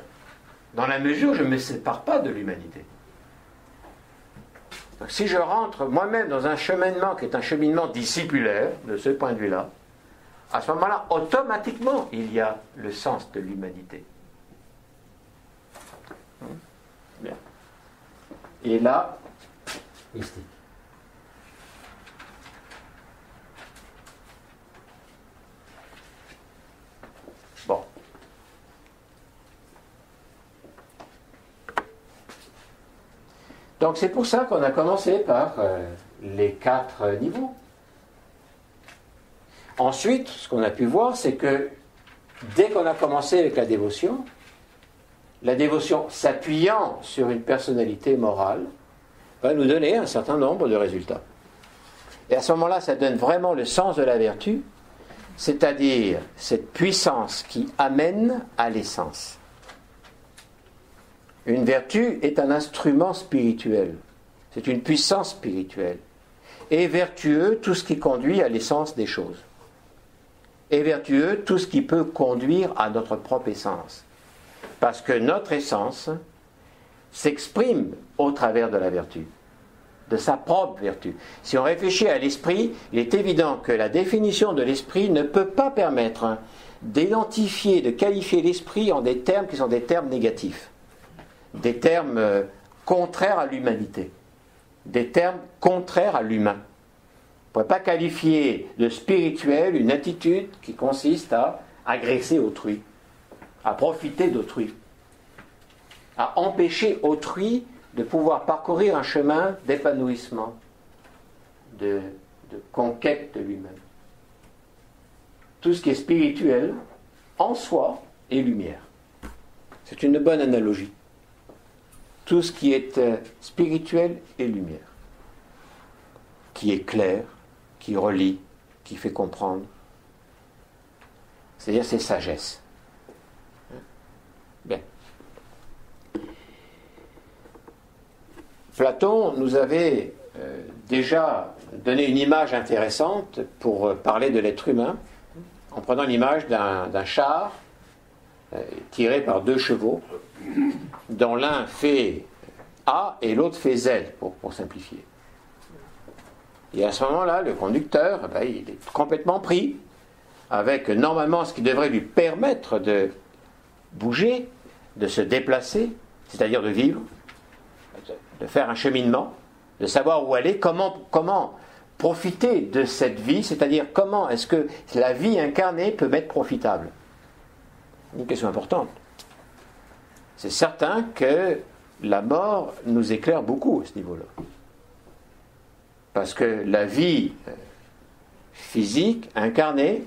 dans la mesure où je ne me sépare pas de l'humanité. Donc, si je rentre moi-même dans un cheminement qui est un cheminement discipulaire, de ce point de vue-là, à ce moment-là, automatiquement, il y a le sens de l'humanité. Bien. Et là, mystique. Bon. Donc c'est pour ça qu'on a commencé par les 4 niveaux. Ensuite, ce qu'on a pu voir, c'est que dès qu'on a commencé avec la dévotion s'appuyant sur une personnalité morale, va nous donner un certain nombre de résultats. Et à ce moment-là, ça donne vraiment le sens de la vertu, c'est-à-dire cette puissance qui amène à l'essence. Une vertu est un instrument spirituel, c'est une puissance spirituelle. Et vertueux, tout ce qui conduit à l'essence des choses. et vertueux tout ce qui peut conduire à notre propre essence. Parce que notre essence s'exprime au travers de la vertu, de sa propre vertu. Si on réfléchit à l'esprit, il est évident que la définition de l'esprit ne peut pas permettre d'identifier, de qualifier l'esprit en des termes qui sont des termes négatifs, des termes contraires à l'humanité, des termes contraires à l'humain. On ne pourrait pas qualifier de spirituel une attitude qui consiste à agresser autrui, à profiter d'autrui, à empêcher autrui de pouvoir parcourir un chemin d'épanouissement, de conquête de lui-même. Tout ce qui est spirituel, en soi, est lumière. C'est une bonne analogie. Tout ce qui est spirituel est lumière, qui est clair, qui relie, qui fait comprendre. C'est-à-dire c'est sagesse. Bien. Platon nous avait déjà donné une image intéressante pour parler de l'être humain, en prenant l'image d'un char tiré par deux chevaux, dont l'un fait A et l'autre fait Z, pour simplifier. Et à ce moment-là, le conducteur, il est complètement pris avec normalement ce qui devrait lui permettre de bouger, de se déplacer, c'est-à-dire de vivre, de faire un cheminement, de savoir où aller, comment profiter de cette vie, c'est-à-dire comment est-ce que la vie incarnée peut m'être profitable. Une question importante. C'est certain que la mort nous éclaire beaucoup à ce niveau-là. Parce que la vie physique, incarnée,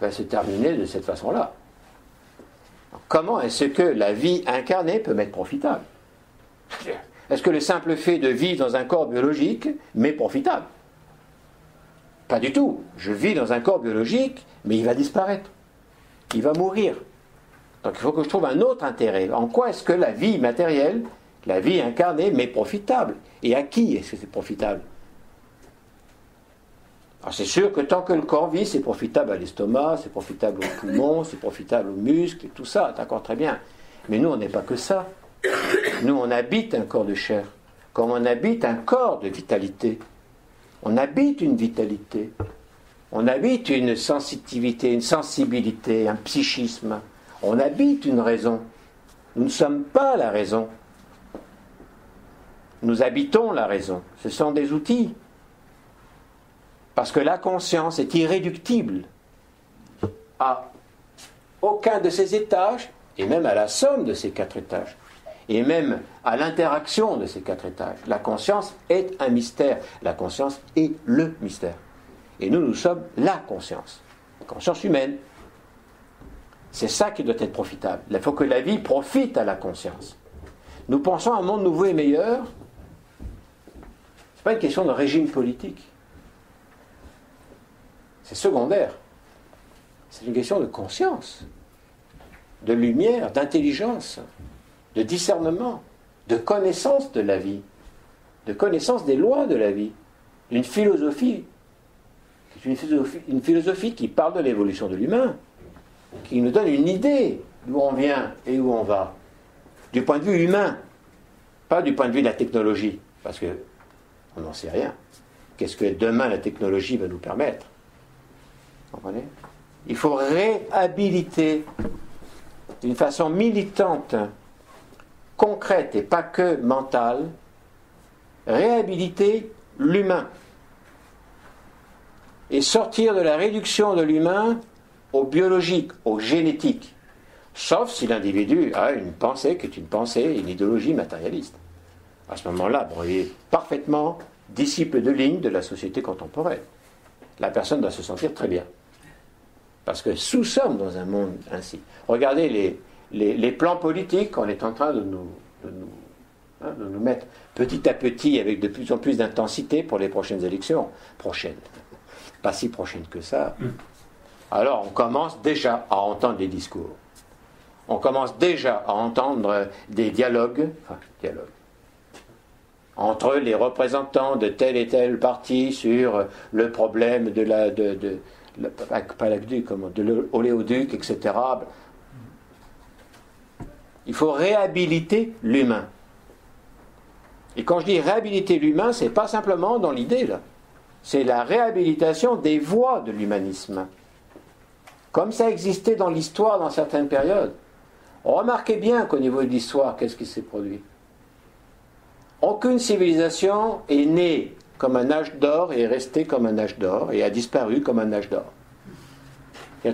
va se terminer de cette façon-là. Comment est-ce que la vie incarnée peut m'être profitable ? Est-ce que le simple fait de vivre dans un corps biologique m'est profitable ? Pas du tout. Je vis dans un corps biologique, mais il va disparaître. Il va mourir. Donc il faut que je trouve un autre intérêt. En quoi est-ce que la vie matérielle, la vie incarnée, m'est profitable ? Et à qui est-ce que c'est profitable ? Alors c'est sûr que tant que le corps vit, c'est profitable à l'estomac, c'est profitable aux poumons, c'est profitable aux muscles, et tout ça, d'accord, très bien. Mais nous, on n'est pas que ça. Nous, on habite un corps de chair, comme on habite un corps de vitalité. On habite une vitalité. On habite une sensitivité, une sensibilité, un psychisme. On habite une raison. Nous ne sommes pas la raison. Nous habitons la raison. Ce sont des outils. Parce que la conscience est irréductible à aucun de ces étages, et même à la somme de ces 4 étages, et même à l'interaction de ces 4 étages. La conscience est un mystère. La conscience est le mystère. Et nous, nous sommes la conscience humaine. C'est ça qui doit être profitable. Il faut que la vie profite à la conscience. Nous pensons à un monde nouveau et meilleur. Ce n'est pas une question de régime politique. C'est secondaire. C'est une question de conscience, de lumière, d'intelligence, de discernement, de connaissance de la vie, de connaissance des lois de la vie, d'une philosophie. Une philosophie qui parle de l'évolution de l'humain, qui nous donne une idée d'où on vient et où on va, du point de vue humain, pas du point de vue de la technologie, parce qu'on n'en sait rien. Qu'est-ce que demain la technologie va nous permettre ? Vous comprenez ? Il faut réhabiliter d'une façon militante, concrète et pas que mentale, réhabiliter l'humain et sortir de la réduction de l'humain au biologique, au génétique, sauf si l'individu a une pensée qui est une pensée, une idéologie matérialiste. À ce moment-là, il est parfaitement disciple de ligne de la société contemporaine. La personne doit se sentir très bien. Parce que nous sommes dans un monde ainsi. Regardez les plans politiques qu'on est en train de nous mettre petit à petit avec de plus en plus d'intensité pour les prochaines élections. Prochaines. Pas si prochaines que ça. Alors on commence déjà à entendre des discours. On commence déjà à entendre des dialogues entre les représentants de tel et tel parti sur le problème de pas l'aqueduc, de l'oléoduc, etc. Il faut réhabiliter l'humain. Et quand je dis réhabiliter l'humain, c'est pas simplement dans l'idée, là. C'est la réhabilitation des voies de l'humanisme. Comme ça existait dans l'histoire dans certaines périodes. Remarquez bien qu'au niveau de l'histoire, qu'est-ce qui s'est produit? Aucune civilisation est née comme un âge d'or et est restée comme un âge d'or et a disparu comme un âge d'or.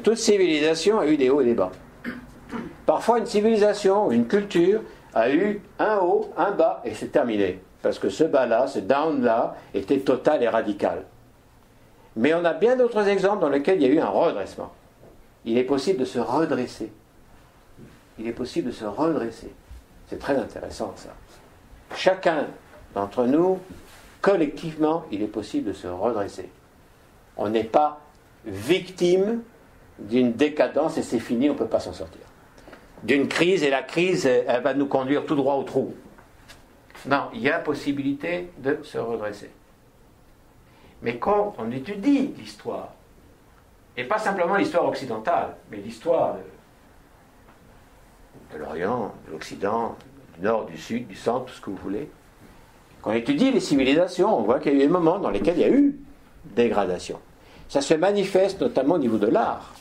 Toute civilisation a eu des hauts et des bas. Parfois, une civilisation, une culture a eu un haut, un bas et c'est terminé. Parce que ce bas-là, ce down-là, était total et radical. Mais on a bien d'autres exemples dans lesquels il y a eu un redressement. Il est possible de se redresser. Il est possible de se redresser. C'est très intéressant, ça. Chacun d'entre nous, collectivement, il est possible de se redresser. On n'est pas victime d'une décadence et c'est fini, on ne peut pas s'en sortir. D'une crise, et la crise, elle va nous conduire tout droit au trou. Non, il y a possibilité de se redresser. Mais quand on étudie l'histoire, et pas simplement l'histoire occidentale, mais l'histoire de l'Orient, de l'Occident, du Nord, du Sud, du Centre, tout ce que vous voulez, quand on étudie les civilisations, on voit qu'il y a eu des moments dans lesquels il y a eu dégradation. Ça se manifeste notamment au niveau de l'art.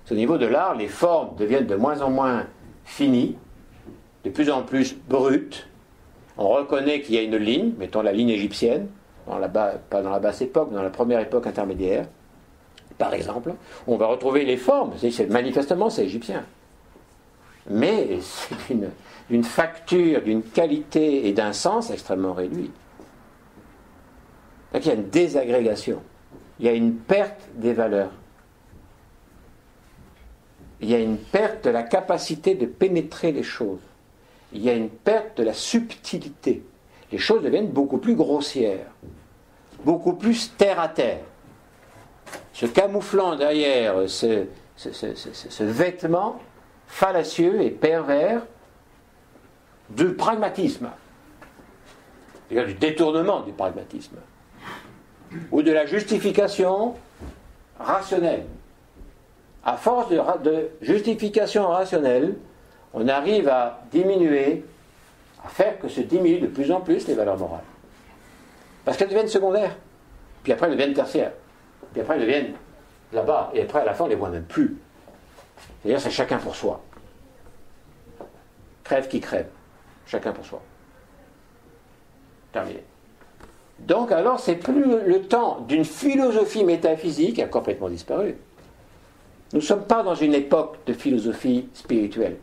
Au niveau de l'art, les formes deviennent de moins en moins finies, de plus en plus brutes. On reconnaît qu'il y a une ligne, mettons la ligne égyptienne, pas dans la basse époque, mais dans la première époque intermédiaire, par exemple. On va retrouver les formes, manifestement c'est égyptien. Mais c'est d'une facture, d'une qualité et d'un sens extrêmement réduits. Donc il y a une désagrégation, il y a une perte des valeurs. Il y a une perte de la capacité de pénétrer les choses. Il y a une perte de la subtilité. Les choses deviennent beaucoup plus grossières, beaucoup plus terre à terre. Se camouflant derrière ce vêtement fallacieux et pervers du pragmatisme, c'est-à-dire du détournement du pragmatisme, ou de la justification rationnelle. À force de justification rationnelle, on arrive à diminuer, à faire que se diminuent de plus en plus les valeurs morales. Parce qu'elles deviennent secondaires, puis après elles deviennent tertiaires, puis après elles deviennent là-bas, et après à la fin on ne les voit même plus. C'est-à-dire c'est chacun pour soi. Crève qui crève, chacun pour soi. Terminé. Donc alors c'est plus le temps d'une philosophie métaphysique qui a complètement disparu. Nous ne sommes pas dans une époque de philosophie spirituelle.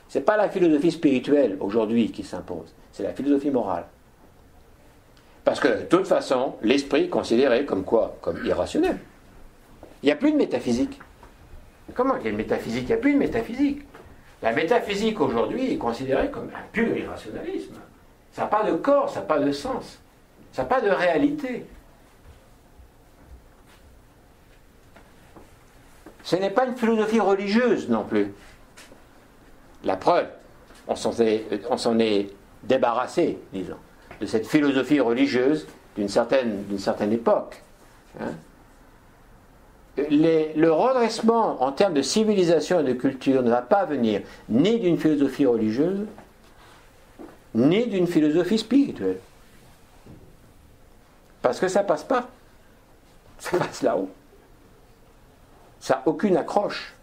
Ce n'est pas la philosophie spirituelle aujourd'hui qui s'impose, c'est la philosophie morale. Parce que de toute façon, l'esprit est considéré comme quoi? Comme irrationnel. Il n'y a plus de métaphysique. Comment il y a une métaphysique? Il n'y a plus de métaphysique. La métaphysique aujourd'hui est considérée comme un pur irrationalisme. Ça n'a pas de corps, ça n'a pas de sens, ça n'a pas de réalité. Ce n'est pas une philosophie religieuse non plus. La preuve, on s'en est débarrassé, disons, de cette philosophie religieuse d'une certaine époque. Hein. Le redressement en termes de civilisation et de culture ne va pas venir ni d'une philosophie religieuse, ni d'une philosophie spirituelle. Parce que ça passe pas. Ça passe là-haut. Ça n'a aucune accroche.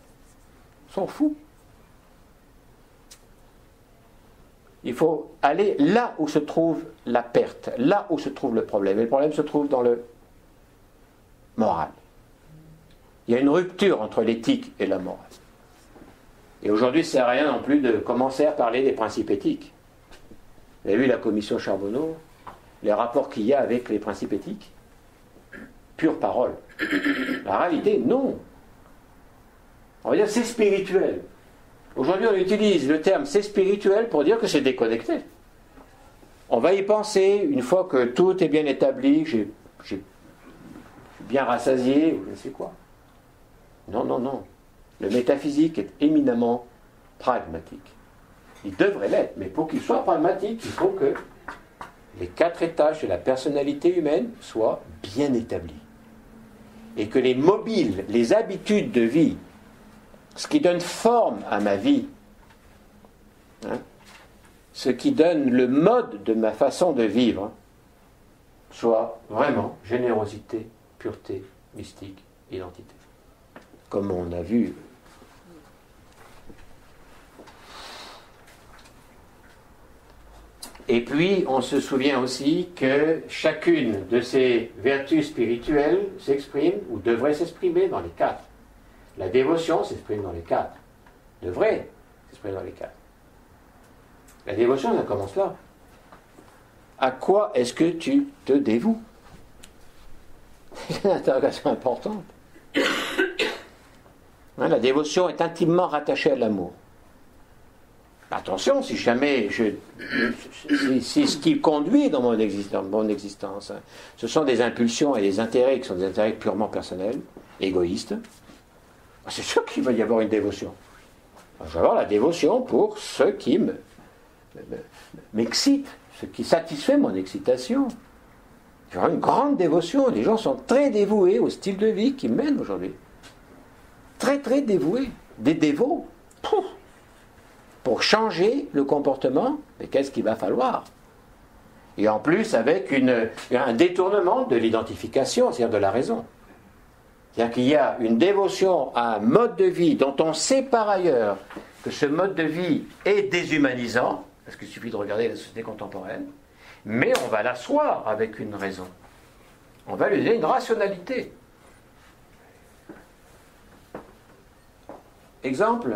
On s'en fout. Il faut aller là où se trouve la perte, là où se trouve le problème. Et le problème se trouve dans le moral. Il y a une rupture entre l'éthique et la morale. Et aujourd'hui, ça ne sert à rien non plus de commencer à parler des principes éthiques. Vous avez vu la commission Charbonneau, les rapports qu'il y a avec les principes éthiques? Pure parole. La réalité, non. On va dire c'est spirituel. Aujourd'hui, on utilise le terme c'est spirituel pour dire que c'est déconnecté. On va y penser une fois que tout est bien établi, que j'ai bien rassasié, ou je ne sais quoi. Non, non, non. Le métaphysique est éminemment pragmatique. Il devrait l'être, mais pour qu'il soit pragmatique, il faut que les 4 étages de la personnalité humaine soient bien établis. et que les mobiles, les habitudes de vie, ce qui donne forme à ma vie, hein, ce qui donne le mode de ma façon de vivre, soit vraiment générosité, pureté, mystique, identité. Comme on a vu. Et puis, on se souvient aussi que chacune de ces vertus spirituelles s'exprime, ou devrait s'exprimer, dans les quatre. La dévotion s'exprime dans les quatre. Devrait s'exprimer dans les quatre. La dévotion, ça commence là. À quoi est-ce que tu te dévoues? C'est une interrogation importante. Hein, la dévotion est intimement rattachée à l'amour. Attention, si jamais si ce qui conduit dans mon existence, hein, ce sont des impulsions et des intérêts qui sont des intérêts purement personnels, égoïstes, c'est sûr qu'il va y avoir une dévotion. Je vais avoir la dévotion pour ce qui m'excite, ce qui satisfait mon excitation. Je vais avoir une grande dévotion. Les gens sont très dévoués au style de vie qu'ils mènent aujourd'hui. Très très dévoués. Des dévots. Pouf. Pour changer le comportement, mais qu'est-ce qu'il va falloir? Et en plus, avec un détournement de l'identification, c'est-à-dire de la raison. C'est-à-dire qu'il y a une dévotion à un mode de vie dont on sait par ailleurs que ce mode de vie est déshumanisant, parce qu'il suffit de regarder la société contemporaine, mais on va l'asseoir avec une raison. On va lui donner une rationalité. Exemple,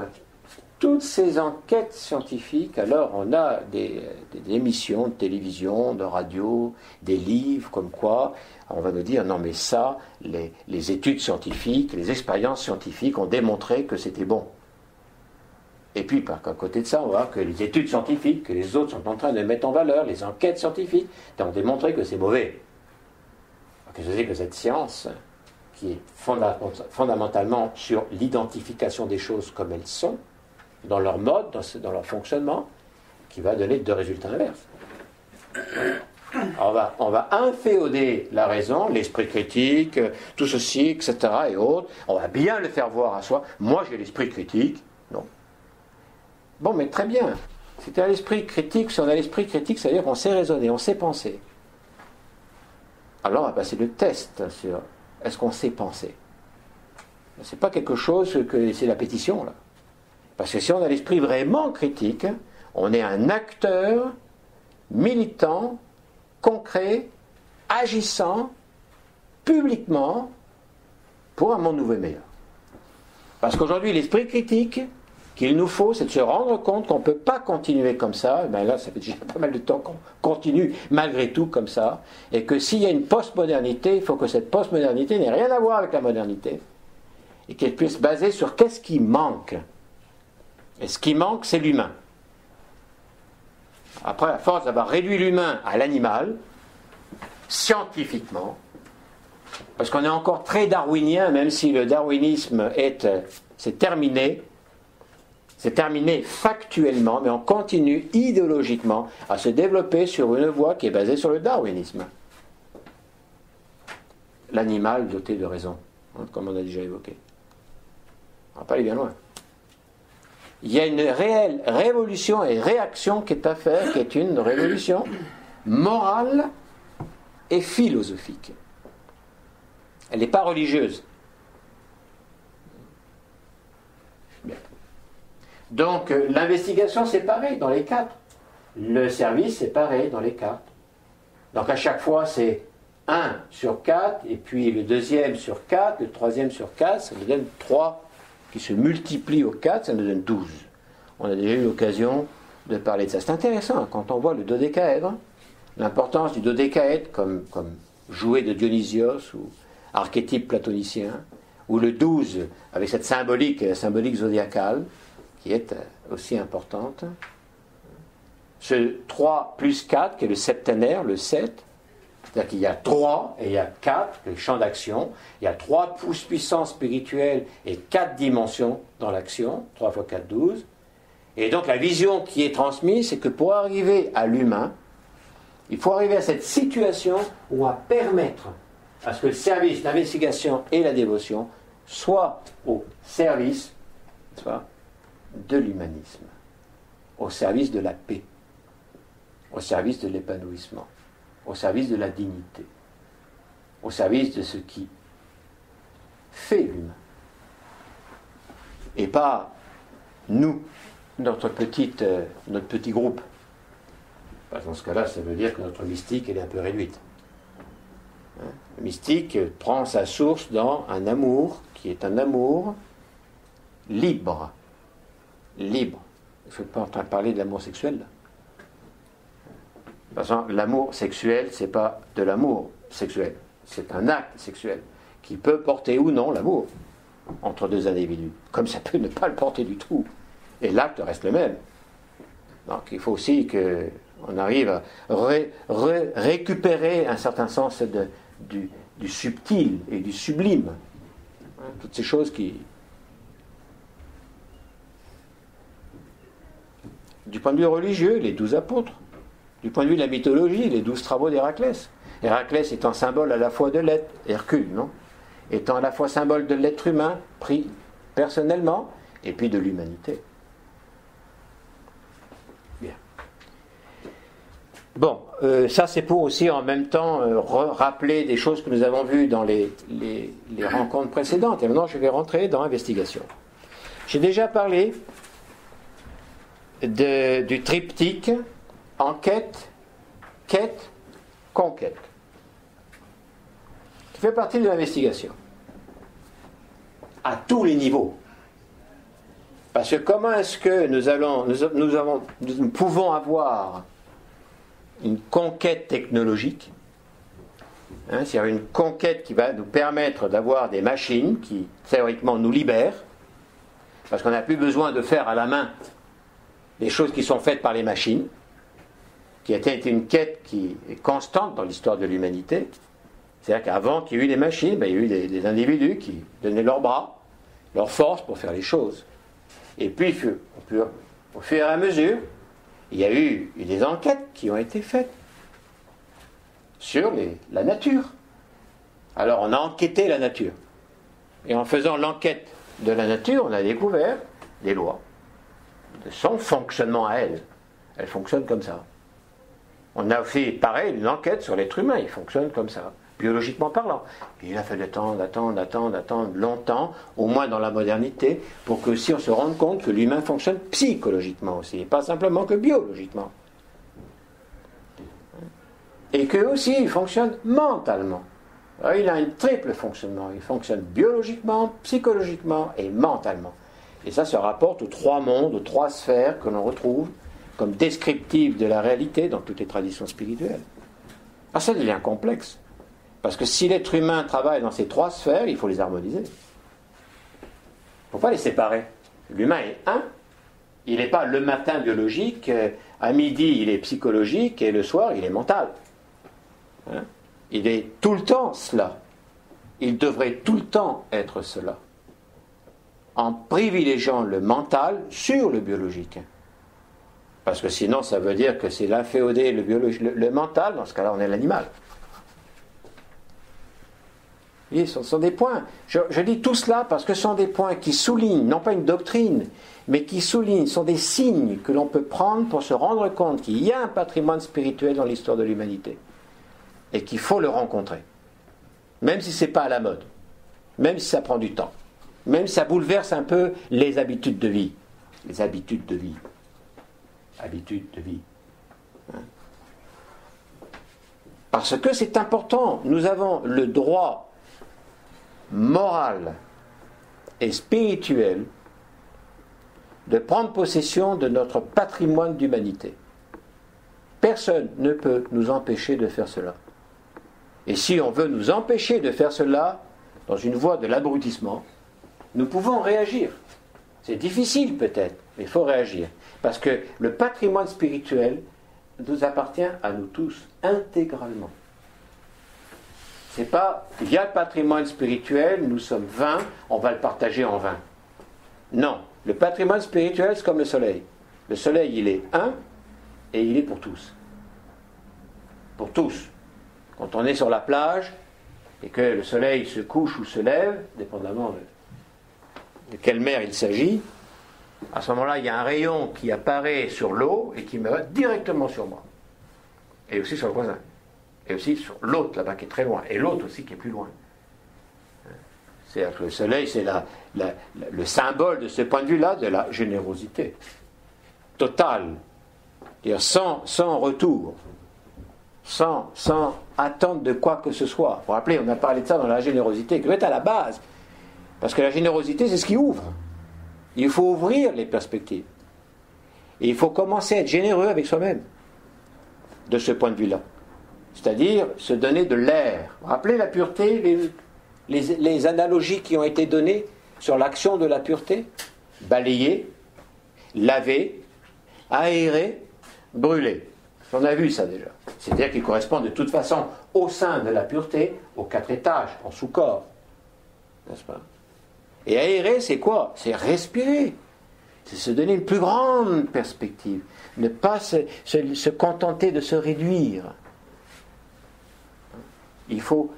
toutes ces enquêtes scientifiques, alors on a des émissions de télévision, de radio, des livres comme quoi on va nous dire non mais ça, les études scientifiques, les expériences scientifiques ont démontré que c'était bon. Et puis à côté de ça, on va voir que les études scientifiques, que les autres sont en train de mettre en valeur, les enquêtes scientifiques, ont démontré que c'est mauvais. Qu'est-ce que c'est que cette science qui est fondamentalement sur l'identification des choses comme elles sont, dans leur mode, dans leur fonctionnement, qui va donner deux résultats inverses. Alors on va inféoder la raison, l'esprit critique, tout ceci, etc. et autres. On va bien le faire voir à soi. Moi, j'ai l'esprit critique. Non. Bon, mais très bien. Si tu as l'esprit critique, si on a l'esprit critique, ça veut dire qu'on sait raisonner, on sait penser. Alors, on va passer le test sur est-ce qu'on sait penser. C'est pas quelque chose que c'est la pétition, là. Parce que si on a l'esprit vraiment critique, on est un acteur militant, concret, agissant, publiquement, pour un monde nouveau et meilleur. Parce qu'aujourd'hui, l'esprit critique qu'il nous faut, c'est de se rendre compte qu'on ne peut pas continuer comme ça. Et bien là, ça fait déjà pas mal de temps qu'on continue malgré tout comme ça. Et que s'il y a une postmodernité, il faut que cette postmodernité n'ait rien à voir avec la modernité. Et qu'elle puisse se baser sur qu'est-ce qui manque. Et ce qui manque, c'est l'humain. Après, à force d'avoir réduit l'humain à l'animal, scientifiquement, parce qu'on est encore très darwinien, même si le darwinisme c'est terminé factuellement, mais on continue idéologiquement à se développer sur une voie qui est basée sur le darwinisme. L'animal doté de raison, hein, comme on a déjà évoqué. On ne va pas aller bien loin. Il y a une réelle révolution et réaction qui est à faire, qui est une révolution morale et philosophique. Elle n'est pas religieuse. Bien. Donc l'investigation c'est pareil dans les quatre. Le service c'est pareil dans les quatre. Donc à chaque fois c'est 1 sur 4, et puis le deuxième sur 4, le troisième sur 4, ça nous donne 3 qui se multiplient au 4, ça nous donne 12. On a déjà eu l'occasion de parler de ça. C'est intéressant quand on voit le dodécaèdre, l'importance du dodécaèdre comme jouet de Dionysios ou archétype platonicien, ou le 12 avec cette symbolique zodiacale qui est aussi importante. Ce 3 plus 4 qui est le septénaire, le 7, c'est-à-dire qu'il y a 3 et il y a 4, le champ d'action. Il y a 3 puissances spirituelles et 4 dimensions dans l'action. 3 x 4, 12. Et donc la vision qui est transmise, c'est que pour arriver à l'humain, il faut arriver à cette situation où on va permettre à ce que le service, l'investigation et la dévotion soient au service, de l'humanisme, au service de la paix, au service de l'épanouissement, au service de la dignité, au service de ce qui fait l'humain. Et pas nous, notre petit groupe. Dans ce cas-là, ça veut dire que notre mystique, elle est un peu réduite. Le mystique prend sa source dans un amour qui est un amour libre. Libre. Je ne suis pas en train de parler de l'amour sexuel. De toute façon, l'amour sexuel, c'est pas de l'amour sexuel. C'est un acte sexuel qui peut porter ou non l'amour entre deux individus. Comme ça peut ne pas le porter du tout. Et l'acte reste le même. Donc il faut aussi qu'on arrive à récupérer un certain sens du subtil et du sublime. Toutes ces choses qui... Du point de vue religieux, les 12 apôtres. Du point de vue de la mythologie, les 12 travaux d'Héraclès. Héraclès étant symbole à la fois de l'être, Hercule, non ? Étant à la fois symbole de l'être humain, pris personnellement, et puis de l'humanité. Bien. Bon, ça c'est pour aussi en même temps rappeler des choses que nous avons vues dans les rencontres précédentes. Et maintenant je vais rentrer dans l'investigation. J'ai déjà parlé du triptyque enquête, quête, conquête, qui fait partie de l'investigation à tous les niveaux. Parce que comment est-ce que nous pouvons avoir une conquête technologique, c'est-à-dire une conquête qui va nous permettre d'avoir des machines qui théoriquement nous libèrent, parce qu'on n'a plus besoin de faire à la main des choses qui sont faites par les machines, qui a été une quête qui est constante dans l'histoire de l'humanité. C'est-à-dire qu'avant qu'il y ait eu les machines, il y a eu des individus qui donnaient leurs bras, leur force pour faire les choses. Et puis, au fur et à mesure, il y a eu des enquêtes qui ont été faites sur la nature. Alors, on a enquêté la nature. Et en faisant l'enquête de la nature, on a découvert des lois de son fonctionnement à elle. Elle fonctionne comme ça. On a fait, pareil, une enquête sur l'être humain. Il fonctionne comme ça, biologiquement parlant. Et il a fallu attendre longtemps, au moins dans la modernité, pour que si on se rende compte que l'humain fonctionne psychologiquement aussi, et pas simplement que biologiquement. Et que aussi il fonctionne mentalement. Alors, il a un triple fonctionnement. Il fonctionne biologiquement, psychologiquement et mentalement. Et ça se rapporte aux 3 mondes, aux 3 sphères que l'on retrouve comme descriptives de la réalité dans toutes les traditions spirituelles. Alors ça devient complexe. Parce que si l'être humain travaille dans ces 3 sphères, il faut les harmoniser. Il ne faut pas les séparer. L'humain est un. Il n'est pas le matin biologique, à midi il est psychologique et le soir il est mental. Il est tout le temps cela. Il devrait tout le temps être cela. En privilégiant le mental sur le biologique. Parce que sinon, ça veut dire que c'est l'inféodé, le mental, dans ce cas-là, on est l'animal. Vous voyez, ce sont des points. Je dis tout cela parce que ce sont des points qui soulignent, non pas une doctrine, mais qui soulignent, sont des signes que l'on peut prendre pour se rendre compte qu'il y a un patrimoine spirituel dans l'histoire de l'humanité. Et qu'il faut le rencontrer. Même si ce n'est pas à la mode. Même si ça prend du temps. Même si ça bouleverse un peu les habitudes de vie. Les habitudes de vie. Habitudes de vie. Parce que c'est important. Nous avons le droit moral et spirituel de prendre possession de notre patrimoine d'humanité. Personne ne peut nous empêcher de faire cela. Et si on veut nous empêcher de faire cela dans une voie de l'abrutissement, nous pouvons réagir. C'est difficile peut-être, mais il faut réagir. Parce que le patrimoine spirituel nous appartient à nous tous intégralement. C'est pas, il y a le patrimoine spirituel, nous sommes 20, on va le partager en 20. Non, le patrimoine spirituel c'est comme le soleil. Le soleil il est un et il est pour tous. Pour tous. Quand on est sur la plage, et que le soleil se couche ou se lève, dépendamment de quelle mer il s'agit, à ce moment-là, il y a un rayon qui apparaît sur l'eau et qui me va directement sur moi. Et aussi sur le voisin. Et aussi sur l'autre, là-bas, qui est très loin. Et l'autre aussi, qui est plus loin. C'est-à-dire que le soleil, c'est le symbole de ce point de vue-là de la générosité totale. C'est-à-dire sans retour. Sans attendre de quoi que ce soit. Vous vous rappelez, on a parlé de ça dans la générosité, qui doit être à la base. Parce que la générosité, c'est ce qui ouvre. Il faut ouvrir les perspectives. Et il faut commencer à être généreux avec soi-même, de ce point de vue-là. C'est-à-dire se donner de l'air. Vous vous rappelez la pureté, les analogies qui ont été données sur l'action de la pureté? Balayer, laver, aérer, brûler. On a vu ça déjà. C'est-à-dire qu'il correspond de toute façon au sein de la pureté aux 4 étages, en sous-corps. N'est-ce pas? Et aérer, c'est quoi? C'est respirer. C'est se donner une plus grande perspective. Ne pas se contenter de se réduire. Il faut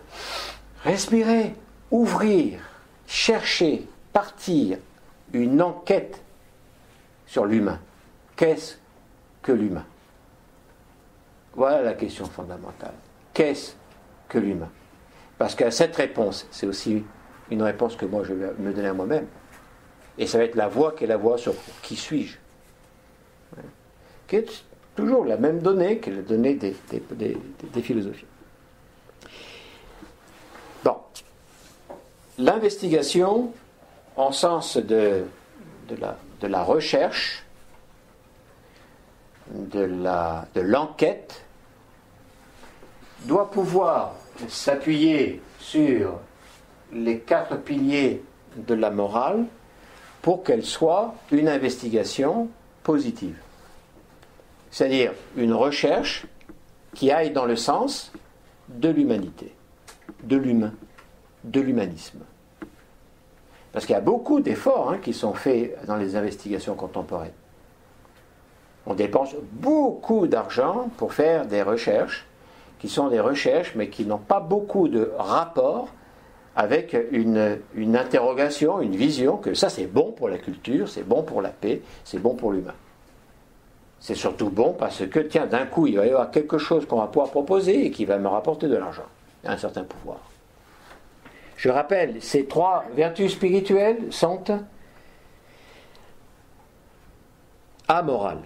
respirer, ouvrir, chercher, partir. Une enquête sur l'humain. Qu'est-ce que l'humain? Voilà la question fondamentale. Qu'est-ce que l'humain? Parce que cette réponse, c'est aussi une réponse que moi je vais me donner à moi-même. Et ça va être la voie qui est la voie sur qui suis-je, qui est toujours la même donnée que la donnée des philosophies. Bon. L'investigation, en sens de la recherche, de l'enquête, doit pouvoir s'appuyer sur les 4 piliers de la morale pour qu'elle soit une investigation positive. C'est-à-dire une recherche qui aille dans le sens de l'humanité, de l'humain, de l'humanisme. Parce qu'il y a beaucoup d'efforts qui sont faits dans les investigations contemporaines. On dépense beaucoup d'argent pour faire des recherches qui sont des recherches mais qui n'ont pas beaucoup de rapport avec une interrogation, une vision que ça c'est bon pour la culture, c'est bon pour la paix, c'est bon pour l'humain. C'est surtout bon parce que, tiens, d'un coup, il va y avoir quelque chose qu'on va pouvoir proposer et qui va me rapporter de l'argent, un certain pouvoir. Je rappelle, ces 3 vertus spirituelles sont amorales.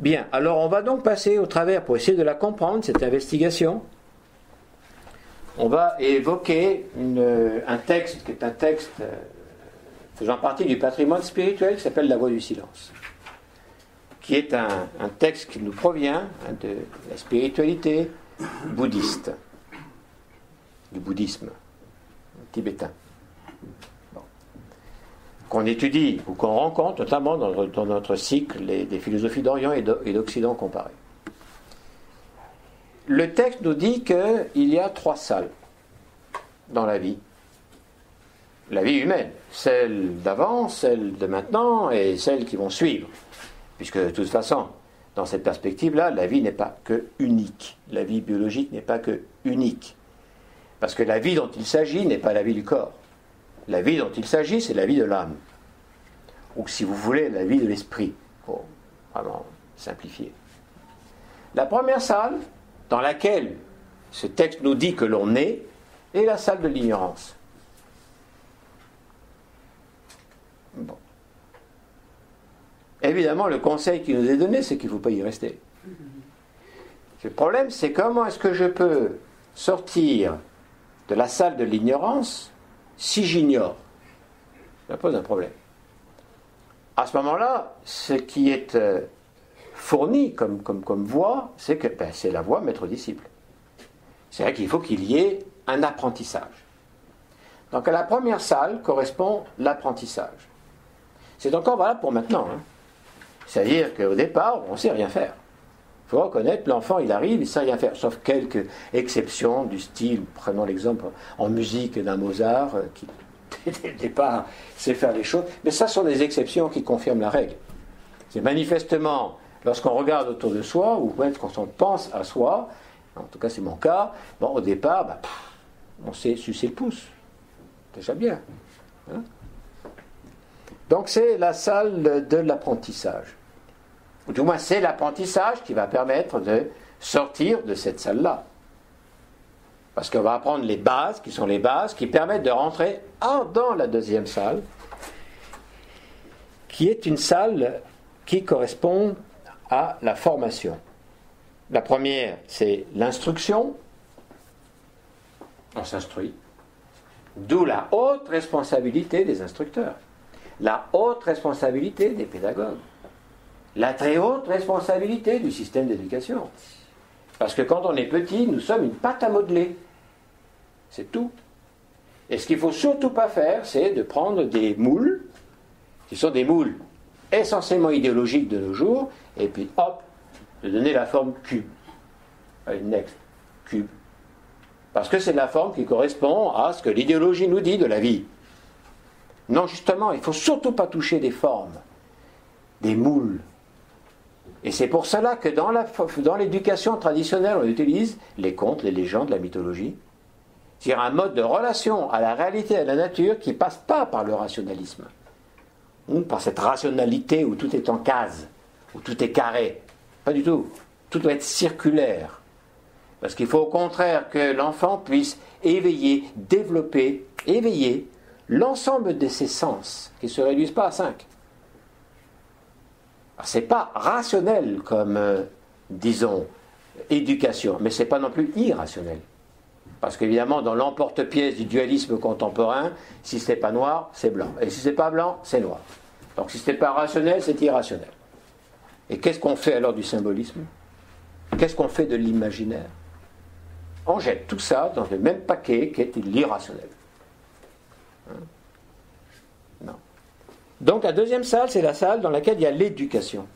Bien, alors on va donc passer au travers, pour essayer de la comprendre, cette investigation. On va évoquer un texte qui est un texte faisant partie du patrimoine spirituel qui s'appelle La Voie du Silence, qui est un texte qui nous provient de la spiritualité bouddhiste, du bouddhisme tibétain, qu'on étudie ou qu'on rencontre notamment dans notre cycle des philosophies d'Orient et d'Occident comparées. Le texte nous dit qu'il y a 3 salles dans la vie. La vie humaine, celle d'avant, celle de maintenant et celles qui vont suivre. Puisque de toute façon, dans cette perspective-là, la vie n'est pas que unique. La vie biologique n'est pas que unique. Parce que la vie dont il s'agit n'est pas la vie du corps. La vie dont il s'agit, c'est la vie de l'âme. Ou si vous voulez, la vie de l'esprit. Pour vraiment simplifier. La première salle, dans laquelle ce texte nous dit que l'on est la salle de l'ignorance. Bon. Évidemment, le conseil qui nous est donné, c'est qu'il ne faut pas y rester. Le problème, c'est comment est-ce que je peux sortir de la salle de l'ignorance si j'ignore? Ça pose un problème. À ce moment-là, ce qui est fourni comme voie, c'est que c'est la voie maître-disciple. C'est vrai qu'il faut qu'il y ait un apprentissage. Donc à la première salle correspond l'apprentissage. C'est encore valable pour maintenant. C'est-à-dire qu'au départ, on ne sait rien faire. Il faut reconnaître, l'enfant, il arrive, il ne sait rien faire, sauf quelques exceptions du style, prenons l'exemple en musique d'un Mozart, qui dès le départ sait faire les choses, mais ça sont des exceptions qui confirment la règle. C'est manifestement, lorsqu'on regarde autour de soi, ou même quand on pense à soi, en tout cas c'est mon cas, bon, au départ, On sait sucer le pouce. Déjà bien. Hein? Donc c'est la salle de l'apprentissage. Ou du moins c'est l'apprentissage qui va permettre de sortir de cette salle-là. Parce qu'on va apprendre les bases, qui sont les bases, qui permettent de rentrer dans la deuxième salle, qui est une salle qui correspond à la formation. La première, c'est l'instruction. On s'instruit. D'où la haute responsabilité des instructeurs, la haute responsabilité des pédagogues, la très haute responsabilité du système d'éducation. Parce que quand on est petit, nous sommes une pâte à modeler. C'est tout. Et ce qu'il ne faut surtout pas faire, c'est de prendre des moules, qui sont des moules essentiellement idéologiques de nos jours, et puis hop, de donner la forme cube. Allez, next, cube. Parce que c'est la forme qui correspond à ce que l'idéologie nous dit de la vie. Non, justement, il ne faut surtout pas toucher des formes, des moules. Et c'est pour cela que dans l'éducation traditionnelle, on utilise les contes, les légendes, la mythologie. C'est-à-dire un mode de relation à la réalité, à la nature, qui ne passe pas par le rationalisme. Ou par cette rationalité où tout est en case, où tout est carré. Pas du tout. Tout doit être circulaire. Parce qu'il faut au contraire que l'enfant puisse éveiller l'ensemble de ses sens, qui ne se réduisent pas à 5. Ce n'est pas rationnel comme, disons, éducation, mais ce n'est pas non plus irrationnel. Parce qu'évidemment, dans l'emporte-pièce du dualisme contemporain, si ce n'est pas noir, c'est blanc. Et si ce n'est pas blanc, c'est noir. Donc si ce n'est pas rationnel, c'est irrationnel. Et qu'est-ce qu'on fait alors du symbolisme? Qu'est-ce qu'on fait de l'imaginaire? On jette tout ça dans le même paquet qui est l'irrationnel. Non. Donc la deuxième salle, c'est la salle dans laquelle il y a l'éducation.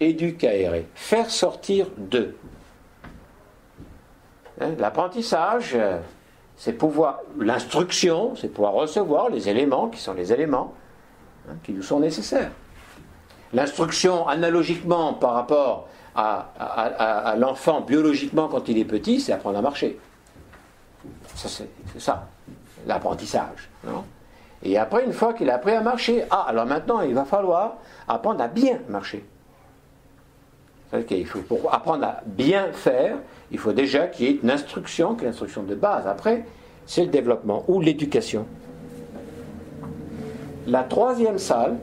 Éducaere, faire sortir d'eux. L'apprentissage, c'est pouvoir, l'instruction, c'est pouvoir recevoir les éléments qui sont les éléments qui nous sont nécessaires. L'instruction, analogiquement par rapport à l'enfant biologiquement quand il est petit, c'est apprendre à marcher. Ça, c'est ça, l'apprentissage. Non? Et après, une fois qu'il a appris à marcher, alors maintenant, il va falloir apprendre à bien marcher. Pour apprendre à bien faire, il faut déjà qu'il y ait une instruction, qui est l'instruction de base. Après, c'est le développement ou l'éducation. La troisième salle,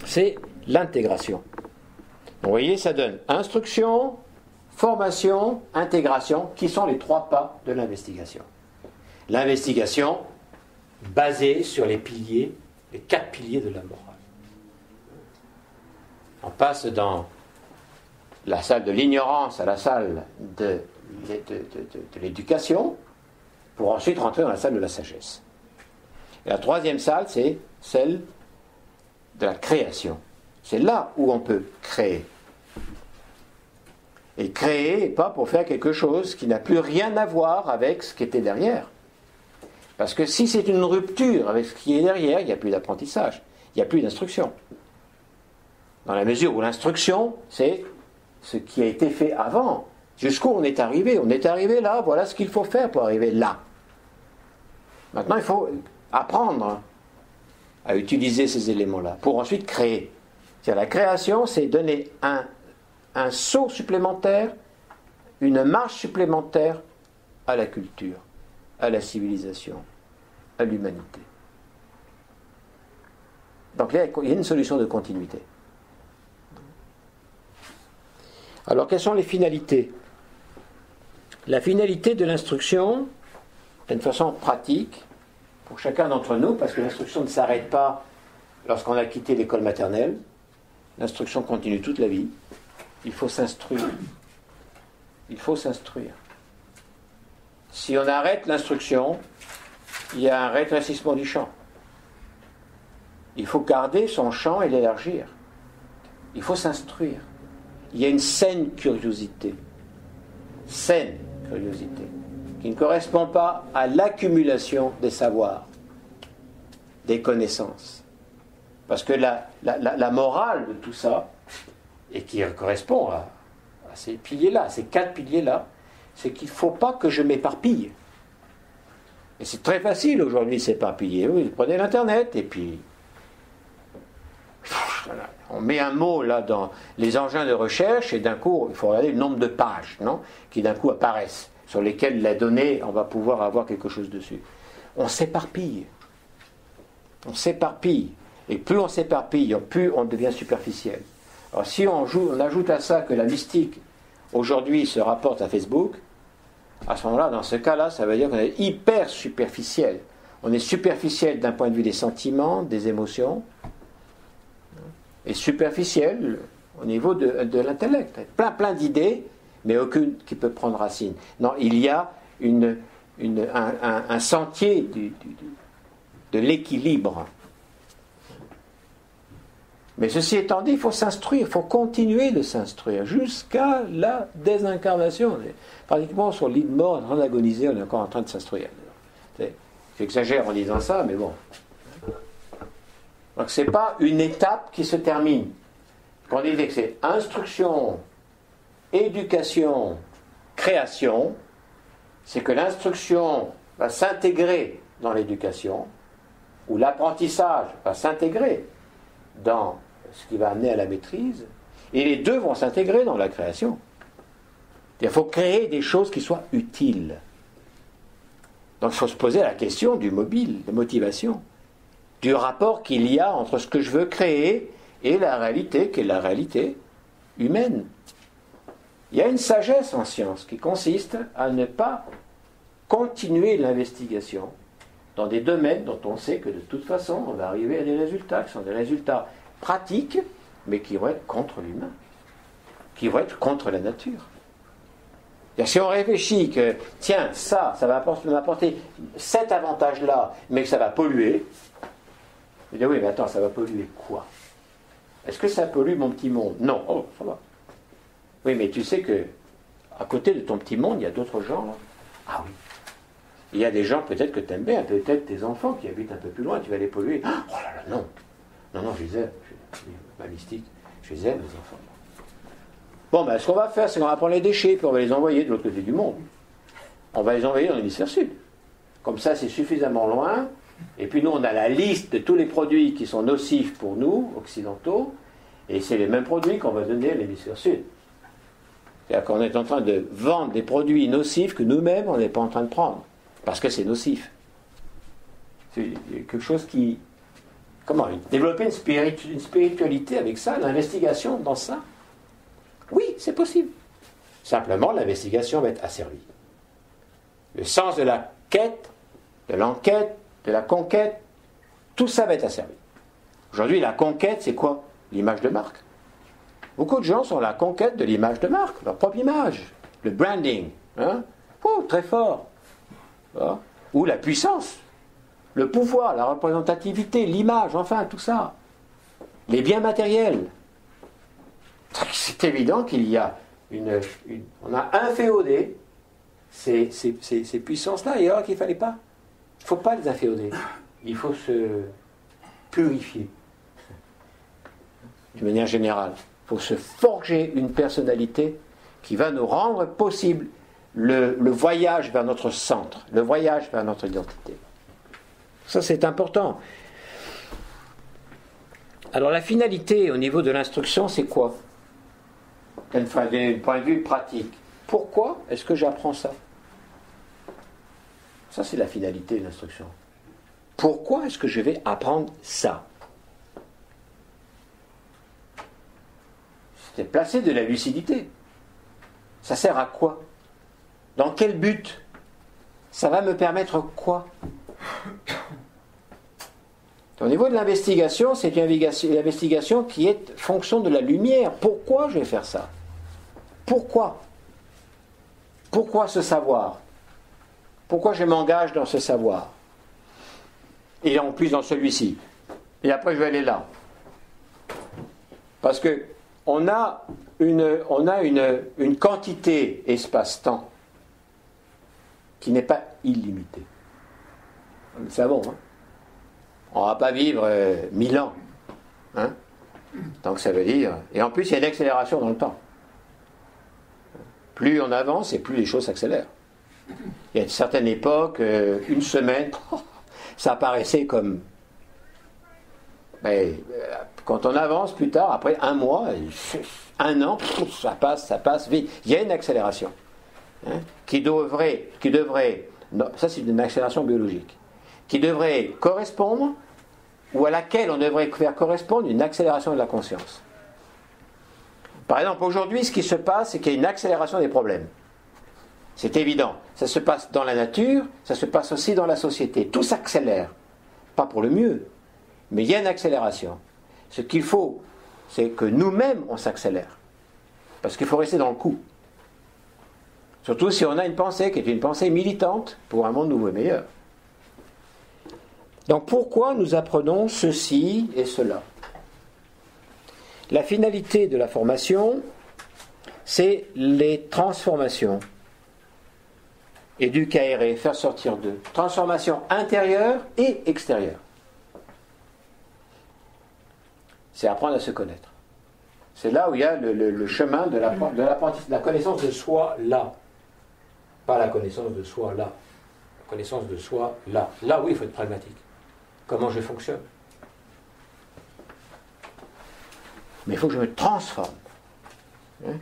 c'est l'intégration. Vous voyez, ça donne instruction, formation, intégration, qui sont les 3 pas de l'investigation. L'investigation basée sur les 4 piliers de la morale. On passe dans la salle de l'ignorance à la salle de l'éducation, pour ensuite rentrer dans la salle de la sagesse. Et la troisième salle, c'est celle de la création. C'est là où on peut créer. Et créer, pas pour faire quelque chose qui n'a plus rien à voir avec ce qui était derrière. Parce que si c'est une rupture avec ce qui est derrière, il n'y a plus d'apprentissage, il n'y a plus d'instruction. Dans la mesure où l'instruction, c'est ce qui a été fait avant, jusqu'où on est arrivé. On est arrivé là, voilà ce qu'il faut faire pour arriver là. Maintenant, il faut apprendre à utiliser ces éléments-là pour ensuite créer. C'est-à-dire, la création, c'est donner un saut supplémentaire, une marche supplémentaire à la culture, à la civilisation, à l'humanité. Donc là, il y a une solution de continuité. Alors, quelles sont les finalités? La finalité de l'instruction, d'une façon pratique, pour chacun d'entre nous, parce que l'instruction ne s'arrête pas lorsqu'on a quitté l'école maternelle, l'instruction continue toute la vie, il faut s'instruire. Il faut s'instruire. Si on arrête l'instruction, il y a un rétrécissement du champ. Il faut garder son champ et l'élargir. Il faut s'instruire. Il y a une saine curiosité, qui ne correspond pas à l'accumulation des savoirs, des connaissances. Parce que la morale de tout ça, et qui correspond à ces piliers-là, ces 4 piliers-là, c'est qu'il ne faut pas que je m'éparpille. Et c'est très facile aujourd'hui de s'éparpiller. Oui, prenez l'Internet et puis... Voilà. On met un mot là dans les engins de recherche et d'un coup, il faut regarder le nombre de pages, non, qui d'un coup apparaissent, sur lesquelles la donnée, on va pouvoir avoir quelque chose dessus. On s'éparpille. On s'éparpille. Et plus on s'éparpille, plus on devient superficiel. Alors si on ajoute à ça que la mystique, aujourd'hui, se rapporte à Facebook, à ce moment-là, dans ce cas-là, ça veut dire qu'on est hyper superficiel. On est superficiel d'un point de vue des sentiments, des émotions, et superficiel au niveau de l'intellect. Plein d'idées, mais aucune qui peut prendre racine. Non, il y a un sentier de l'équilibre. Mais ceci étant dit, il faut s'instruire, il faut continuer de s'instruire jusqu'à la désincarnation. Pratiquement sur le lit de mort, en train d'agoniser, on est encore en train de s'instruire. J'exagère en disant ça, mais bon. Donc ce n'est pas une étape qui se termine. Quand on dit que c'est instruction, éducation, création, c'est que l'instruction va s'intégrer dans l'éducation, ou l'apprentissage va s'intégrer dans ce qui va amener à la maîtrise, et les deux vont s'intégrer dans la création. Il faut créer des choses qui soient utiles. Donc il faut se poser la question du mobile, de motivation, du rapport qu'il y a entre ce que je veux créer et la réalité, qui est la réalité humaine. Il y a une sagesse en science qui consiste à ne pas continuer l'investigation dans des domaines dont on sait que de toute façon on va arriver à des résultats qui sont des résultats pratiques, mais qui vont être contre l'humain, qui vont être contre la nature. Et si on réfléchit que, tiens, ça va m'apporter cet avantage-là, mais que ça va polluer, je dis oui, mais attends, ça va polluer quoi? Est-ce que ça pollue mon petit monde? Non, oh, ça va. Oui, mais tu sais que à côté de ton petit monde, il y a d'autres gens là. Ah oui. Il y a des gens peut-être que tu aimes bien, peut-être tes enfants qui habitent un peu plus loin, tu vas les polluer. Oh là là, non. Non, je les aime. Ma mystique, je les aime, les enfants. Bon, ben, ce qu'on va faire, c'est qu'on va prendre les déchets, puis on va les envoyer de l'autre côté du monde. On va les envoyer dans l'hémisphère sud. Comme ça, c'est suffisamment loin. Et puis nous, on a la liste de tous les produits qui sont nocifs pour nous, occidentaux, et c'est les mêmes produits qu'on va donner à l'hémisphère sud. C'est-à-dire qu'on est en train de vendre des produits nocifs que nous-mêmes, on n'est pas en train de prendre, parce que c'est nocif. C'est quelque chose qui... Comment? Développer une spiritualité avec ça, l'investigation dans ça? Oui, c'est possible. Simplement, l'investigation va être asservie. Le sens de la quête, de l'enquête, de la conquête, tout ça va être asservi. Aujourd'hui, la conquête, c'est quoi? L'image de marque. Beaucoup de gens sont à la conquête de l'image de marque, leur propre image, le branding. Hein? Oh, très fort. Hein? Ou la puissance, le pouvoir, la représentativité, l'image, enfin, tout ça. Les biens matériels. C'est évident qu'il y a on a inféodé ces puissances-là, et alors qu'il ne fallait pas. Il ne faut pas les inféoder. Il faut se purifier. De manière générale. Il faut se forger une personnalité qui va nous rendre possible le voyage vers notre centre, le voyage vers notre identité. Ça, c'est important. Alors, la finalité au niveau de l'instruction, c'est quoi? D'un point de vue pratique. Pourquoi est-ce que j'apprends ça? Ça, c'est la finalité de l'instruction. Pourquoi est-ce que je vais apprendre ça? C'est placer de la lucidité. Ça sert à quoi? Dans quel but? Ça va me permettre quoi? Au niveau de l'investigation, c'est une investigation qui est fonction de la lumière. Pourquoi je vais faire ça? Pourquoi? Pourquoi ce savoir? Pourquoi je m'engage dans ce savoir? Et en plus dans celui-ci. Et après je vais aller là. Parce que on a une quantité espace-temps qui n'est pas illimitée. Nous le savons, hein? On ne va pas vivre 1000 ans. Hein? Donc ça veut dire... Et en plus, il y a une accélération dans le temps. Plus on avance et plus les choses s'accélèrent. Il y a une certaine époque, une semaine, ça apparaissait comme... Mais quand on avance plus tard, après un mois, un an, ça passe vite. Il y a une accélération qui devrait, non, ça c'est une accélération biologique, qui devrait correspondre, ou à laquelle on devrait faire correspondre une accélération de la conscience. Par exemple, aujourd'hui, ce qui se passe, c'est qu'il y a une accélération des problèmes. C'est évident. Ça se passe dans la nature, ça se passe aussi dans la société. Tout s'accélère. Pas pour le mieux, mais il y a une accélération. Ce qu'il faut, c'est que nous-mêmes, on s'accélère. Parce qu'il faut rester dans le coup. Surtout si on a une pensée qui est une pensée militante pour un monde nouveau et meilleur. Donc pourquoi nous apprenons ceci et cela ? La finalité de la formation, c'est les transformations. Éduquer, faire sortir d'eux. Transformation intérieure et extérieure. C'est apprendre à se connaître. C'est là où il y a le chemin de l'apprentissage, la connaissance de soi là. Pas la connaissance de soi là. La connaissance de soi là. Là, oui, il faut être pragmatique. Comment je fonctionne. Mais il faut que je me transforme.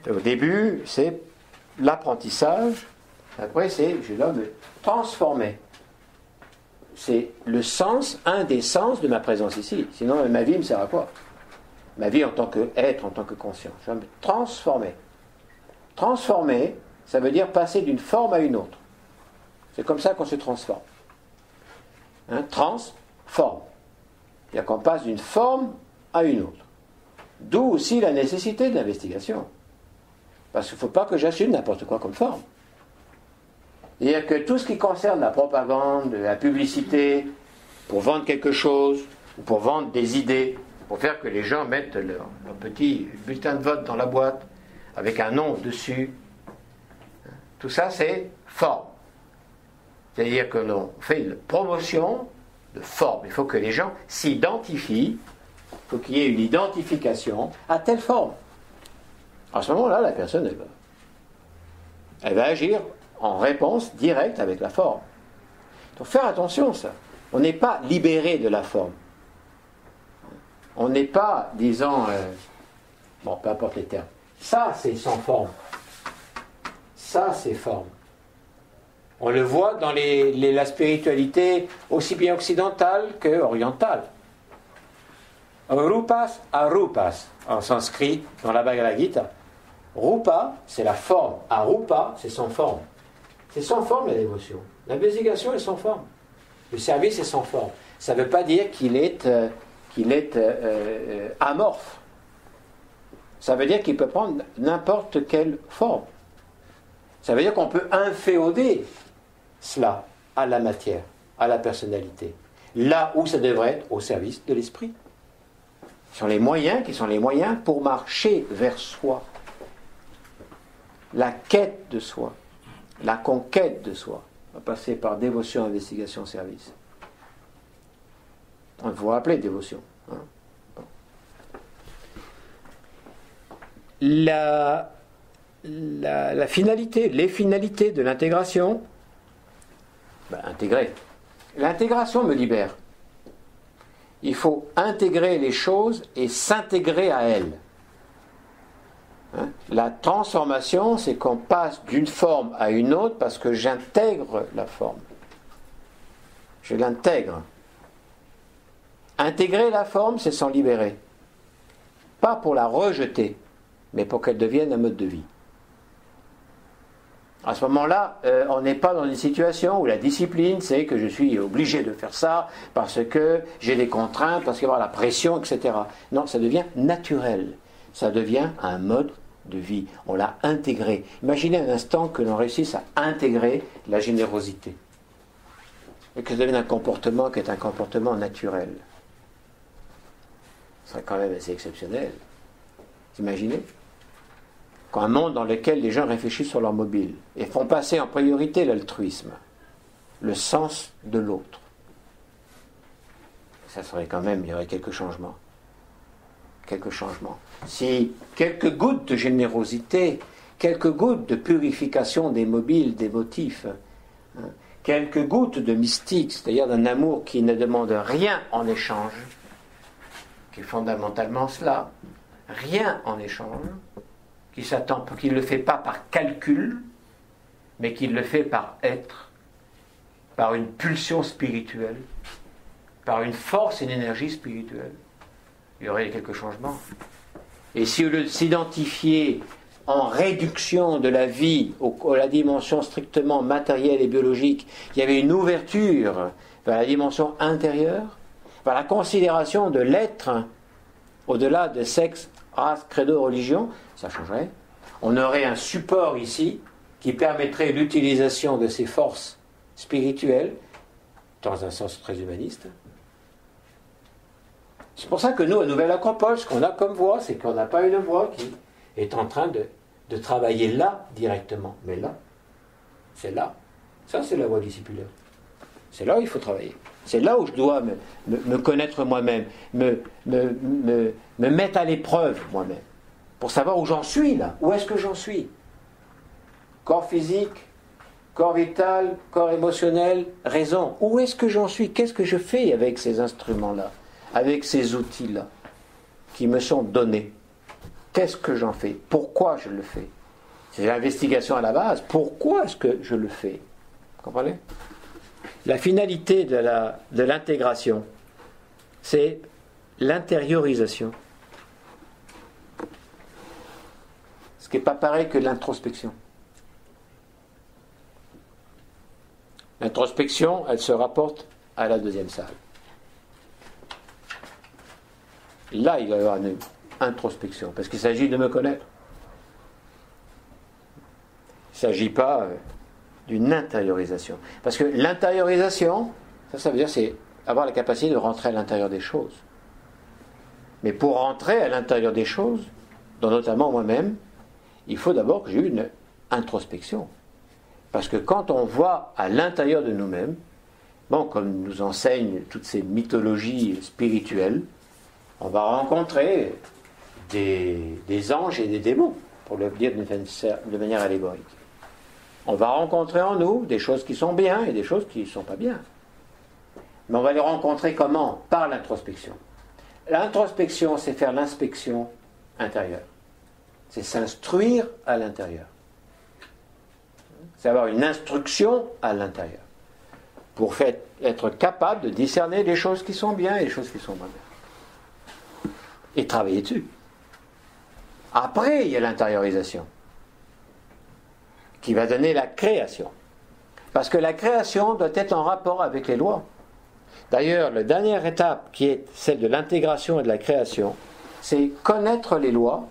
Au début, c'est l'apprentissage. Après, je dois me transformer. C'est le sens, un des sens de ma présence ici. Sinon, ma vie me sert à quoi ? Ma vie en tant qu'être, en tant que conscience. Je dois me transformer. Transformer, ça veut dire passer d'une forme à une autre. C'est comme ça qu'on se transforme. Transforme. C'est-à-dire qu'on passe d'une forme à une autre. D'où aussi la nécessité de l'investigation. Parce qu'il ne faut pas que j'assume n'importe quoi comme forme. C'est-à-dire que tout ce qui concerne la propagande, la publicité, pour vendre quelque chose, ou pour vendre des idées, pour faire que les gens mettent leur petit bulletin de vote dans la boîte, avec un nom dessus, tout ça c'est forme. C'est-à-dire que l'on fait une promotion de forme. Il faut que les gens s'identifient, il faut qu'il y ait une identification à telle forme. À ce moment-là, la personne, elle va agir en réponse directe avec la forme. Il faut faire attention, ça. On n'est pas libéré de la forme. On n'est pas, disons, peu importe les termes. Ça, c'est sans forme. Ça, c'est forme. On le voit dans la spiritualité aussi bien occidentale que orientale. Rupas arupas, en sanskrit, dans la Bhagavad Gita. Rupa, c'est la forme. Arupa, c'est sans forme. C'est sans forme la dévotion. L'investigation est sans forme. Le service est sans forme. Ça ne veut pas dire qu'il est amorphe. Ça veut dire qu'il peut prendre n'importe quelle forme. Ça veut dire qu'on peut inféoder cela à la matière, à la personnalité. Là où ça devrait être au service de l'esprit. Ce sont les moyens qui sont les moyens pour marcher vers soi. La quête de soi. La conquête de soi va passer par dévotion, investigation, service. On vous rappeler dévotion. Bon. La finalité, les finalités de l'intégration, intégrer. L'intégration me libère. Il faut intégrer les choses et s'intégrer à elles. La transformation, c'est qu'on passe d'une forme à une autre parce que j'intègre la forme. Je l'intègre. Intégrer la forme, c'est s'en libérer. Pas pour la rejeter, mais pour qu'elle devienne un mode de vie. À ce moment-là, on n'est pas dans une situation où la discipline, c'est que je suis obligé de faire ça parce que j'ai des contraintes, parce qu'il va y avoir la pression, etc. Non, ça devient naturel. Ça devient un mode de vie. On l'a intégré. Imaginez un instant que l'on réussisse à intégrer la générosité. Et que ça devienne un comportement qui est un comportement naturel. Ce serait quand même assez exceptionnel. Vous imaginez ? Quand un monde dans lequel les gens réfléchissent sur leur mobile et font passer en priorité l'altruisme, le sens de l'autre. Ça serait quand même, il y aurait quelques changements. Quelques changements. Si quelques gouttes de générosité quelques gouttes de purification des mobiles, des motifs, hein, quelques gouttes de mystique, c'est-à-dire d'un amour qui ne demande rien en échange, qui est fondamentalement cela, rien en échange, qui ne le fait pas par calcul, mais qui le fait par être, par une pulsion spirituelle, par une force et une énergie spirituelle. Il y aurait quelques changements. Et si au lieu de s'identifier en réduction de la vie à la dimension strictement matérielle et biologique, il y avait une ouverture vers la dimension intérieure, vers la considération de l'être au-delà de sexe, race, credo, religion, ça changerait. On aurait un support ici qui permettrait l'utilisation de ces forces spirituelles dans un sens très humaniste. C'est pour ça que nous, à Nouvelle Acropole, ce qu'on a comme voix, c'est qu'on n'a pas une voix qui est en train de travailler là directement. Mais là, c'est là. Ça, c'est la voie discipulaire. C'est là où il faut travailler. C'est là où je dois me connaître moi-même, me mettre à l'épreuve moi-même, pour savoir où j'en suis là. Où est-ce que j'en suis ? Corps physique, corps vital, corps émotionnel, raison. Où est-ce que j'en suis ? Qu'est-ce que je fais avec ces instruments-là ? Avec ces outils-là qui me sont donnés? Qu'est-ce que j'en fais? Pourquoi je le fais? C'est l'investigation à la base. Pourquoi est-ce que je le fais? Vous comprenez? La finalité de l'intégration, c'est l'intériorisation. Ce qui n'est pas pareil que l'introspection. L'introspection, elle se rapporte à la deuxième salle. Là, il va y avoir une introspection, parce qu'il s'agit de me connaître. Il ne s'agit pas d'une intériorisation. Parce que l'intériorisation, ça veut dire c'est avoir la capacité de rentrer à l'intérieur des choses. Mais pour rentrer à l'intérieur des choses, dont notamment moi-même, il faut d'abord que j'ai une introspection. Parce que quand on voit à l'intérieur de nous-mêmes, bon, comme nous enseignent toutes ces mythologies spirituelles, on va rencontrer des anges et des démons, pour le dire de manière allégorique. On va rencontrer en nous des choses qui sont bien et des choses qui ne sont pas bien. Mais on va les rencontrer comment? Par l'introspection. L'introspection, c'est faire l'inspection intérieure. C'est s'instruire à l'intérieur. C'est avoir une instruction à l'intérieur. Pour être capable de discerner les choses qui sont bien et les choses qui sont pas bien. Et travailler dessus. Après, il y a l'intériorisation qui va donner la création. Parce que la création doit être en rapport avec les lois. D'ailleurs, la dernière étape, qui est celle de l'intégration et de la création, c'est connaître les lois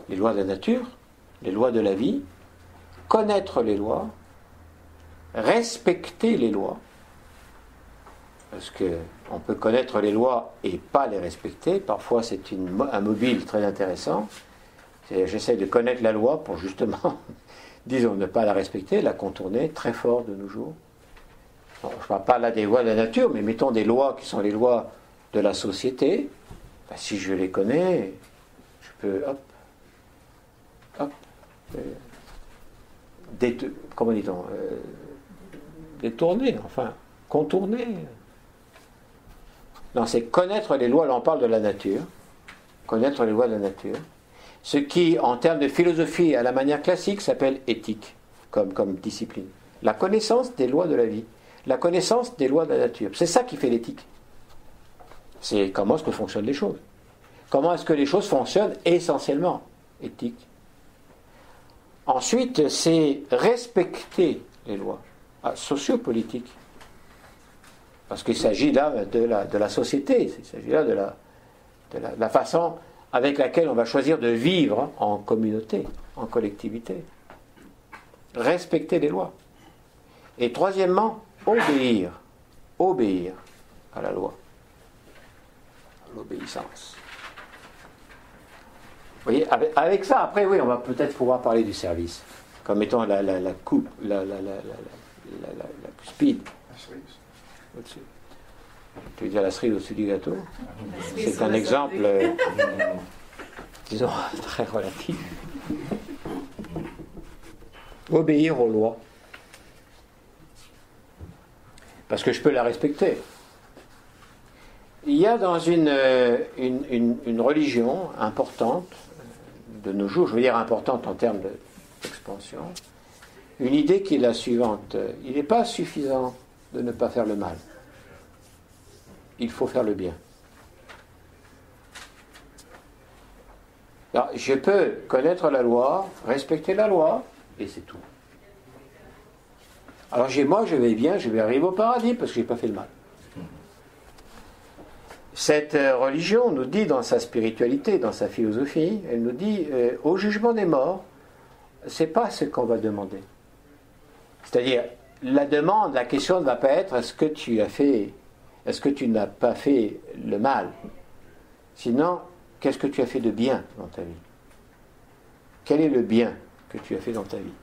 de la nature, les lois de la vie, connaître les lois, respecter les lois, parce qu'on peut connaître les lois et pas les respecter. Parfois, c'est un mobile très intéressant. J'essaie de connaître la loi pour justement, disons, ne pas la respecter, la contourner, très fort de nos jours. Bon, je ne parle pas là des lois de la nature, mais mettons des lois qui sont les lois de la société. Ben, si je les connais, je peux, détourner, enfin, contourner. Non, c'est connaître les lois, là on parle de la nature, connaître les lois de la nature, ce qui, en termes de philosophie à la manière classique, s'appelle éthique, comme discipline. La connaissance des lois de la vie, la connaissance des lois de la nature, c'est ça qui fait l'éthique. C'est comment est-ce que fonctionnent les choses. Comment est-ce que les choses fonctionnent essentiellement, éthique. Ensuite, c'est respecter les lois sociopolitiques. Parce qu'il s'agit là de la société, il s'agit là de la façon avec laquelle on va choisir de vivre en communauté, en collectivité. Respecter les lois. Et troisièmement, obéir à la loi. L'obéissance. Vous voyez, avec ça, après, oui, on va peut-être pouvoir parler du service, comme étant la coupe, la cuspide. Au-dessus. Tu veux dire la cerise au-dessus du gâteau? C'est un exemple, disons, très relatif. obéir aux lois. Parce que je peux la respecter. Il y a dans une religion importante, de nos jours, je veux dire importante en termes d'expansion, une idée qui est la suivante. Il n'est pas suffisant de ne pas faire le mal. Il faut faire le bien. Alors, je peux connaître la loi, respecter la loi, et c'est tout. Alors moi, je vais bien, je vais arriver au paradis parce que je n'ai pas fait le mal. Cette religion nous dit dans sa spiritualité, dans sa philosophie, elle nous dit au jugement des morts, c'est pas ce qu'on va demander. C'est-à-dire, la question ne va pas être est-ce que tu n'as pas fait le mal? Sinon, qu'est-ce que tu as fait de bien dans ta vie? Quel est le bien que tu as fait dans ta vie?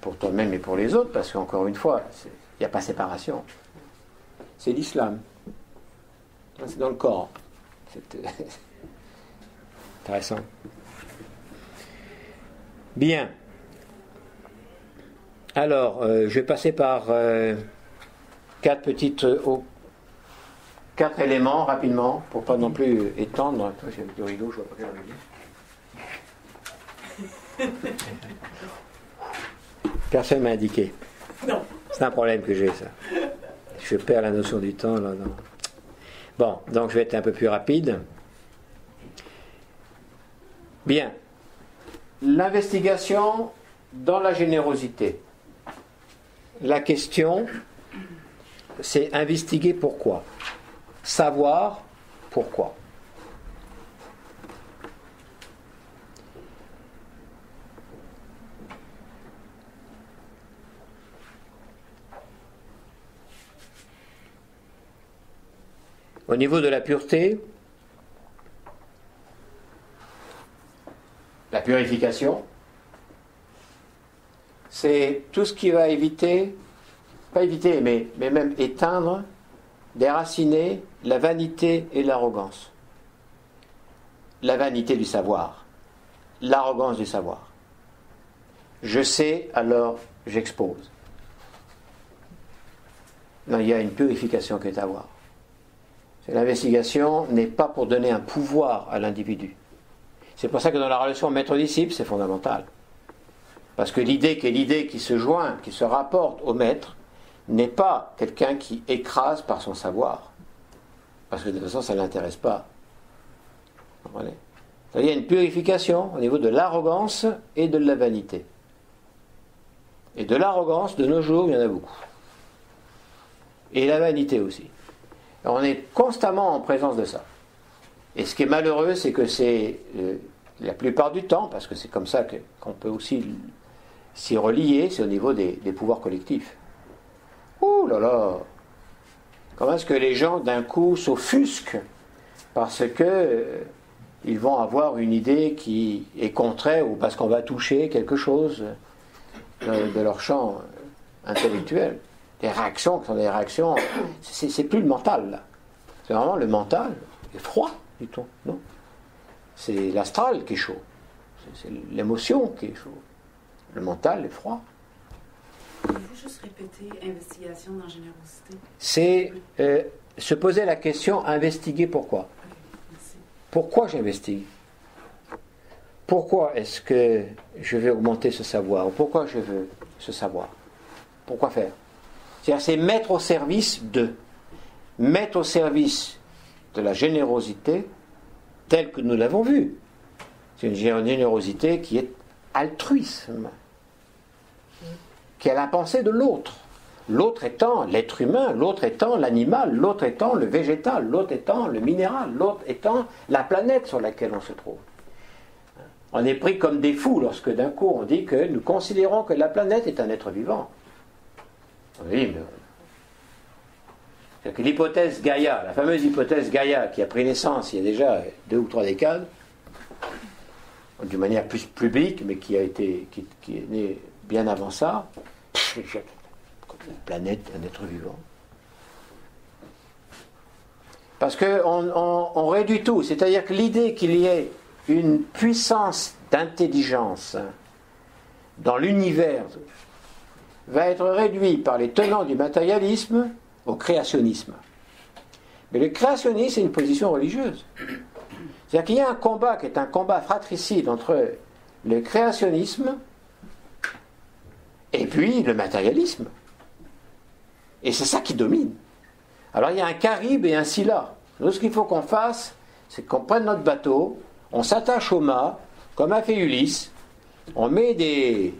Pour toi-même et pour les autres, parce qu'encore une fois, il n'y a pas séparation. C'est l'islam. C'est dans le corps. C'est intéressant. Bien. Alors, je vais passer par quatre éléments rapidement, pour pas non plus étendre. Toi, j'ai le rideau, je vois pas bien le rideau. Personne ne m'a indiqué. Non. C'est un problème que j'ai, ça. Je perds la notion du temps. Là, non. Bon, donc je vais être un peu plus rapide. Bien. L'investigation dans la générosité. La question, c'est investiguer pourquoi. Savoir pourquoi. Au niveau de la pureté, la purification, c'est tout ce qui va éviter, pas éviter, mais même éteindre, déraciner la vanité et l'arrogance. La vanité du savoir, l'arrogance du savoir. Je sais, alors j'expose. Non, il y a une purification qui est à voir. L'investigation n'est pas pour donner un pouvoir à l'individu. C'est pour ça que dans la relation maître-disciple, c'est fondamental. Parce que l'idée qui se joint, qui se rapporte au maître, n'est pas quelqu'un qui écrase par son savoir. Parce que de toute façon, ça ne l'intéresse pas. Vous comprenez ? Il y a une purification au niveau de l'arrogance et de la vanité. Et de l'arrogance, de nos jours, il y en a beaucoup. Et la vanité aussi. On est constamment en présence de ça. Et ce qui est malheureux, c'est que c'est la plupart du temps, parce que c'est comme ça qu'on peut aussi s'y relier, c'est au niveau des pouvoirs collectifs. Ouh là là! Comment est-ce que les gens d'un coup s'offusquent parce que ils vont avoir une idée qui est contraire ou parce qu'on va toucher quelque chose de leur champ intellectuel? Des réactions qui sont des réactions, c'est plus le mental là. C'est vraiment le mental, est froid du tout, non? C'est l'astral qui est chaud, c'est l'émotion qui est chaud. Le mental est froid. Pouvez-vous juste répéter investigation dans générosité? C'est se poser la question, investiguer pourquoi. Okay, merci. Pourquoi j'investigue? Pourquoi est-ce que je veux augmenter ce savoir? Pourquoi je veux ce savoir? Pourquoi faire? C'est-à-dire, c'est mettre au service de la générosité telle que nous l'avons vue. C'est une générosité qui est altruisme, qui a la pensée de l'autre. L'autre étant l'être humain, l'autre étant l'animal, l'autre étant le végétal, l'autre étant le minéral, l'autre étant la planète sur laquelle on se trouve. On est pris comme des fous lorsque d'un coup on dit que nous considérons que la planète est un être vivant. Oui, mais c'est que l'hypothèse Gaïa, la fameuse hypothèse Gaïa qui a pris naissance il y a déjà 2 ou 3 décades, d'une manière plus publique, mais qui est née bien avant ça, la planète, un être vivant. Parce qu'on réduit tout, c'est-à-dire que l'idée qu'il y ait une puissance d'intelligence dans l'univers va être réduit par les tenants du matérialisme au créationnisme. Mais le créationnisme, c'est une position religieuse. C'est-à-dire qu'il y a un combat qui est un combat fratricide entre le créationnisme et puis le matérialisme. Et c'est ça qui domine. Alors il y a un Charybde et un Scylla. Nous, ce qu'il faut qu'on fasse, c'est qu'on prenne notre bateau, on s'attache au mât, comme a fait Ulysse, on met des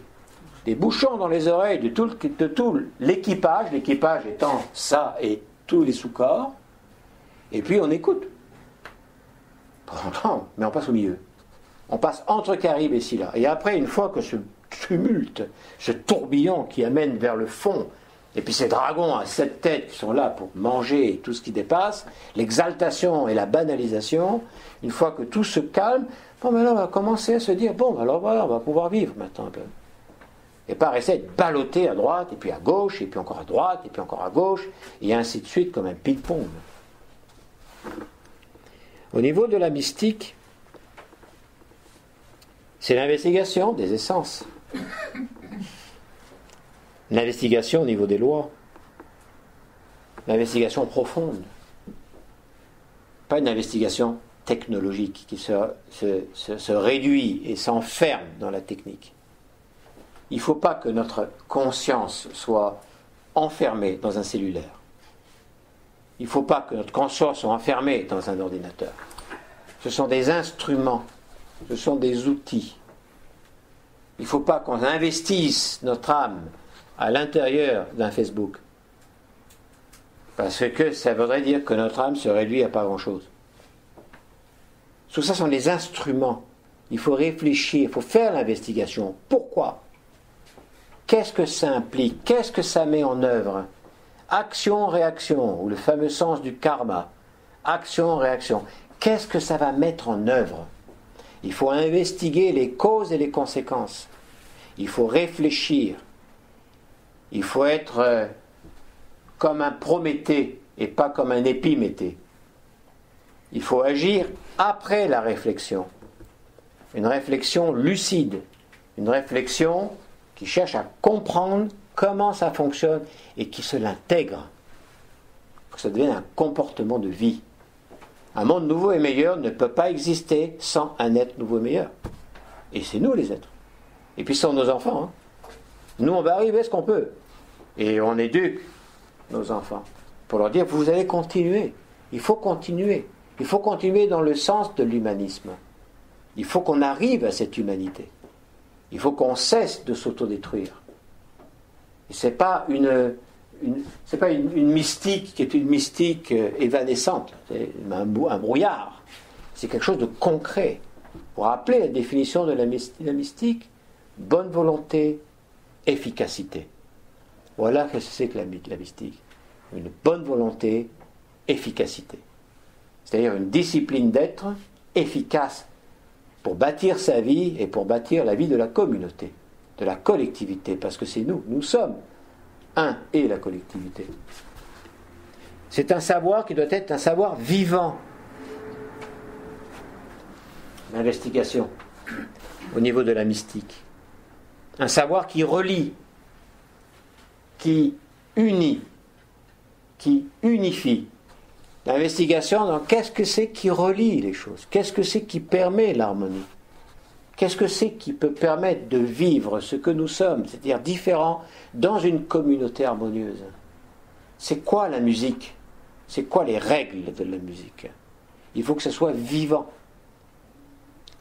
bouchons dans les oreilles de tout l'équipage étant ça et tous les sous-corps, et puis on écoute. Mais on passe au milieu. On passe entre Charybde et Scylla. Et après, une fois que ce tumulte, ce tourbillon qui amène vers le fond, et puis ces dragons à 7 têtes qui sont là pour manger tout ce qui dépasse, l'exaltation et la banalisation, une fois que tout se calme, bon, mais là, on va commencer à se dire, bon, alors voilà, on va pouvoir vivre maintenant un peu. Et pas rester de balloter à droite, et puis à gauche, et puis encore à droite, et puis encore à gauche, et ainsi de suite, comme un ping-pong. Au niveau de la mystique, c'est l'investigation des essences. L'investigation au niveau des lois. L'investigation profonde. Pas une investigation technologique qui se réduit et s'enferme dans la technique. Il ne faut pas que notre conscience soit enfermée dans un cellulaire. Il ne faut pas que notre conscience soit enfermée dans un ordinateur. Ce sont des instruments, ce sont des outils. Il ne faut pas qu'on investisse notre âme à l'intérieur d'un Facebook. Parce que ça voudrait dire que notre âme se réduit à pas grand-chose. Tout ça sont des instruments. Il faut réfléchir, il faut faire l'investigation. Pourquoi ? Qu'est-ce que ça implique ? Qu'est-ce que ça met en œuvre ? Action-réaction, ou le fameux sens du karma. Action-réaction. Qu'est-ce que ça va mettre en œuvre ? Il faut investiguer les causes et les conséquences. Il faut réfléchir. Il faut être comme un Prométhée et pas comme un Épiméthée. Il faut agir après la réflexion. Une réflexion lucide. Une réflexion qui cherche à comprendre comment ça fonctionne et qui se l'intègre. Que ça devienne un comportement de vie. Un monde nouveau et meilleur ne peut pas exister sans un être nouveau et meilleur. Et c'est nous les êtres. Et puis ce sont nos enfants. Hein. Nous, on va arriver ce qu'on peut. Et on éduque nos enfants pour leur dire, vous allez continuer. Il faut continuer. Il faut continuer dans le sens de l'humanisme. Il faut qu'on arrive à cette humanité. Il faut qu'on cesse de s'autodétruire. Et ce n'est pas une mystique qui est une mystique évanescente. C'est un brouillard. C'est quelque chose de concret. Pour rappeler la définition de la mystique, bonne volonté, efficacité. Voilà ce que c'est que la mystique. Une bonne volonté, efficacité. C'est-à-dire une discipline d'être efficace pour bâtir sa vie et pour bâtir la vie de la communauté, de la collectivité, parce que c'est nous sommes un et la collectivité. C'est un savoir qui doit être un savoir vivant. L'investigation au niveau de la mystique. Un savoir qui relie, qui unit, qui unifie. L'investigation dans qu'est-ce que c'est qui relie les choses, qu'est-ce que c'est qui permet l'harmonie, qu'est-ce que c'est qui peut permettre de vivre ce que nous sommes, c'est-à-dire différents, dans une communauté harmonieuse. C'est quoi la musique ? C'est quoi les règles de la musique ? Il faut que ce soit vivant.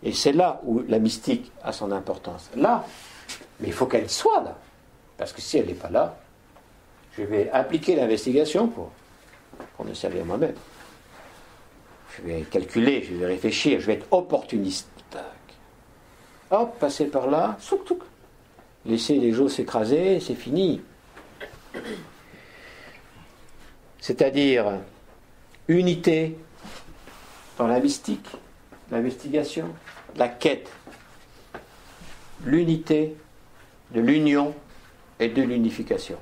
Et c'est là où la mystique a son importance. Là, mais il faut qu'elle soit là. Parce que si elle n'est pas là, je vais appliquer l'investigation pour me servir moi-même. Je vais calculer, je vais réfléchir, je vais être opportuniste. Tac. Hop, passer par là, souk, souk. Laisser les os s'écraser, c'est fini. C'est-à-dire unité dans la mystique, l'investigation, la quête, l'unité de l'union et de l'unification.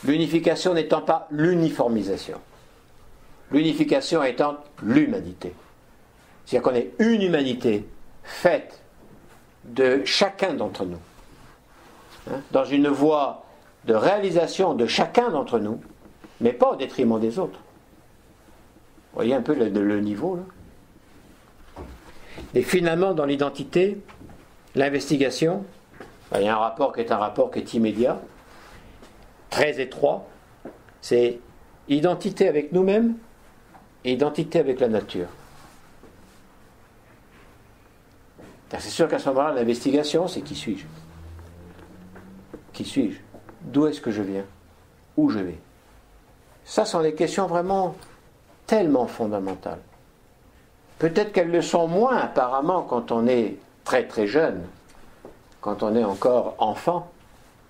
L'unification n'étant pas l'uniformisation. L'unification étant l'humanité. C'est-à-dire qu'on est une humanité faite de chacun d'entre nous, dans une voie de réalisation de chacun d'entre nous, mais pas au détriment des autres. Vous voyez un peu le niveau là. Et finalement, dans l'identité, l'investigation, il y a un rapport qui est immédiat, très étroit, c'est identité avec nous-mêmes et identité avec la nature. C'est sûr qu'à ce moment-là, l'investigation, c'est qui suis-je ? Qui suis-je ? D'où est-ce que je viens ? Où je vais ? Ça sont des questions vraiment tellement fondamentales. Peut-être qu'elles le sont moins apparemment quand on est très très jeune, quand on est encore enfant.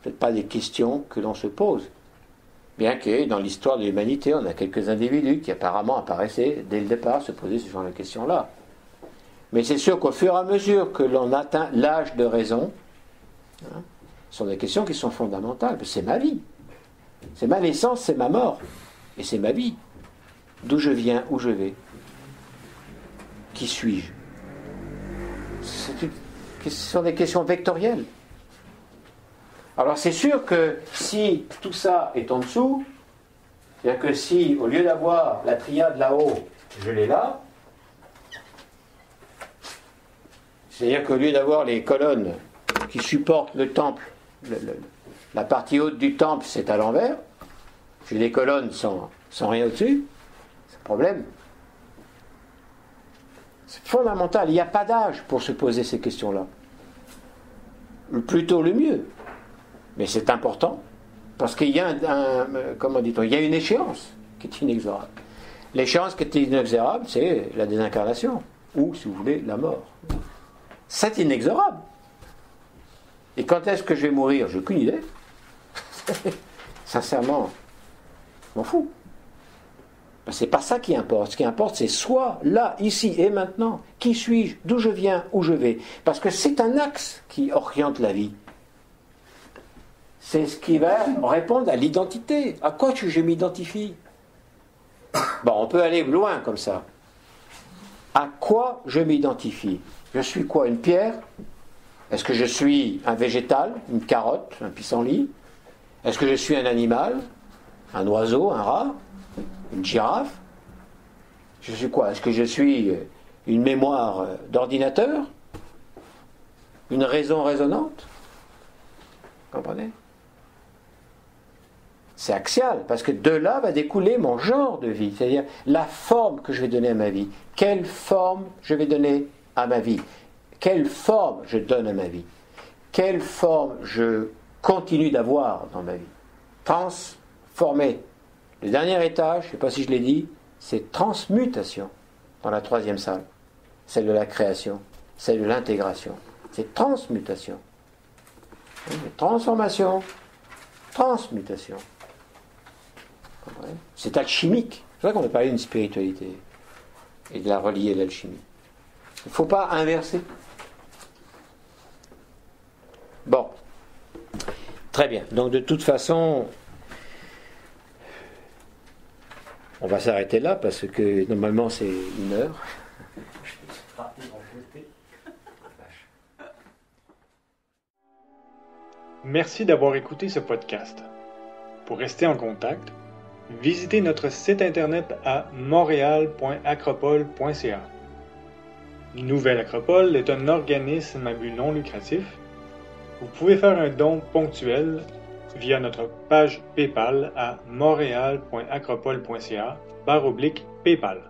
Peut-être pas des questions que l'on se pose. Bien que dans l'histoire de l'humanité, on a quelques individus qui apparemment apparaissaient dès le départ se poser ce genre de questions-là. Mais c'est sûr qu'au fur et à mesure que l'on atteint l'âge de raison, ce sont des questions qui sont fondamentales. C'est ma vie. C'est ma naissance, c'est ma mort. Et c'est ma vie. D'où je viens, où je vais. Qui suis-je ? Ce sont des questions vectorielles. Alors c'est sûr que si tout ça est en dessous, c'est-à-dire que si, au lieu d'avoir la triade là-haut, je l'ai là, c'est-à-dire qu'au lieu d'avoir les colonnes qui supportent le temple, la partie haute du temple, c'est à l'envers, j'ai des colonnes sans rien au-dessus, c'est un problème. C'est fondamental, il n'y a pas d'âge pour se poser ces questions-là. Le plus tôt, le mieux. Mais c'est important, parce qu'il y a il y a une échéance qui est inexorable. L'échéance qui est inexorable, c'est la désincarnation, ou, si vous voulez, la mort. C'est inexorable. Et quand est-ce que je vais mourir ? J'ai aucune idée. Sincèrement, je m'en fous. C'est pas ça qui importe. Ce qui importe, c'est soit là, ici et maintenant. Qui suis-je ? D'où je viens ? Où je vais ? Parce que c'est un axe qui oriente la vie. C'est ce qui va répondre à l'identité. À quoi je m'identifie ? Bon, on peut aller loin comme ça. À quoi je m'identifie ? Je suis quoi ? Une pierre ? Est-ce que je suis un végétal ? Une carotte ? Un pissenlit ? Est-ce que je suis un animal ? Un oiseau ? Un rat ? Une girafe ? Je suis quoi ? Est-ce que je suis une mémoire d'ordinateur ? Une raison résonante ? Vous comprenez ? C'est axial, parce que de là va découler mon genre de vie, c'est-à-dire la forme que je vais donner à ma vie. Quelle forme je vais donner à ma vie ? Quelle forme je donne à ma vie ? Quelle forme je continue d'avoir dans ma vie ? Transformer. Le dernier étage, je ne sais pas si je l'ai dit, c'est transmutation dans la troisième salle. Celle de la création, celle de l'intégration. C'est transmutation. Transformation, transmutation. C'est alchimique. C'est vrai qu'on peut parler d'une spiritualité et de la relier à l'alchimie. Il ne faut pas inverser. Bon. Très bien. Donc de toute façon, on va s'arrêter là parce que normalement c'est 1 heure. Merci d'avoir écouté ce podcast. Pour rester en contact, visitez notre site internet à montréal.acropole.ca. Nouvelle Acropole est un organisme à but non lucratif. Vous pouvez faire un don ponctuel via notre page PayPal à montréal.acropole.ca/PayPal.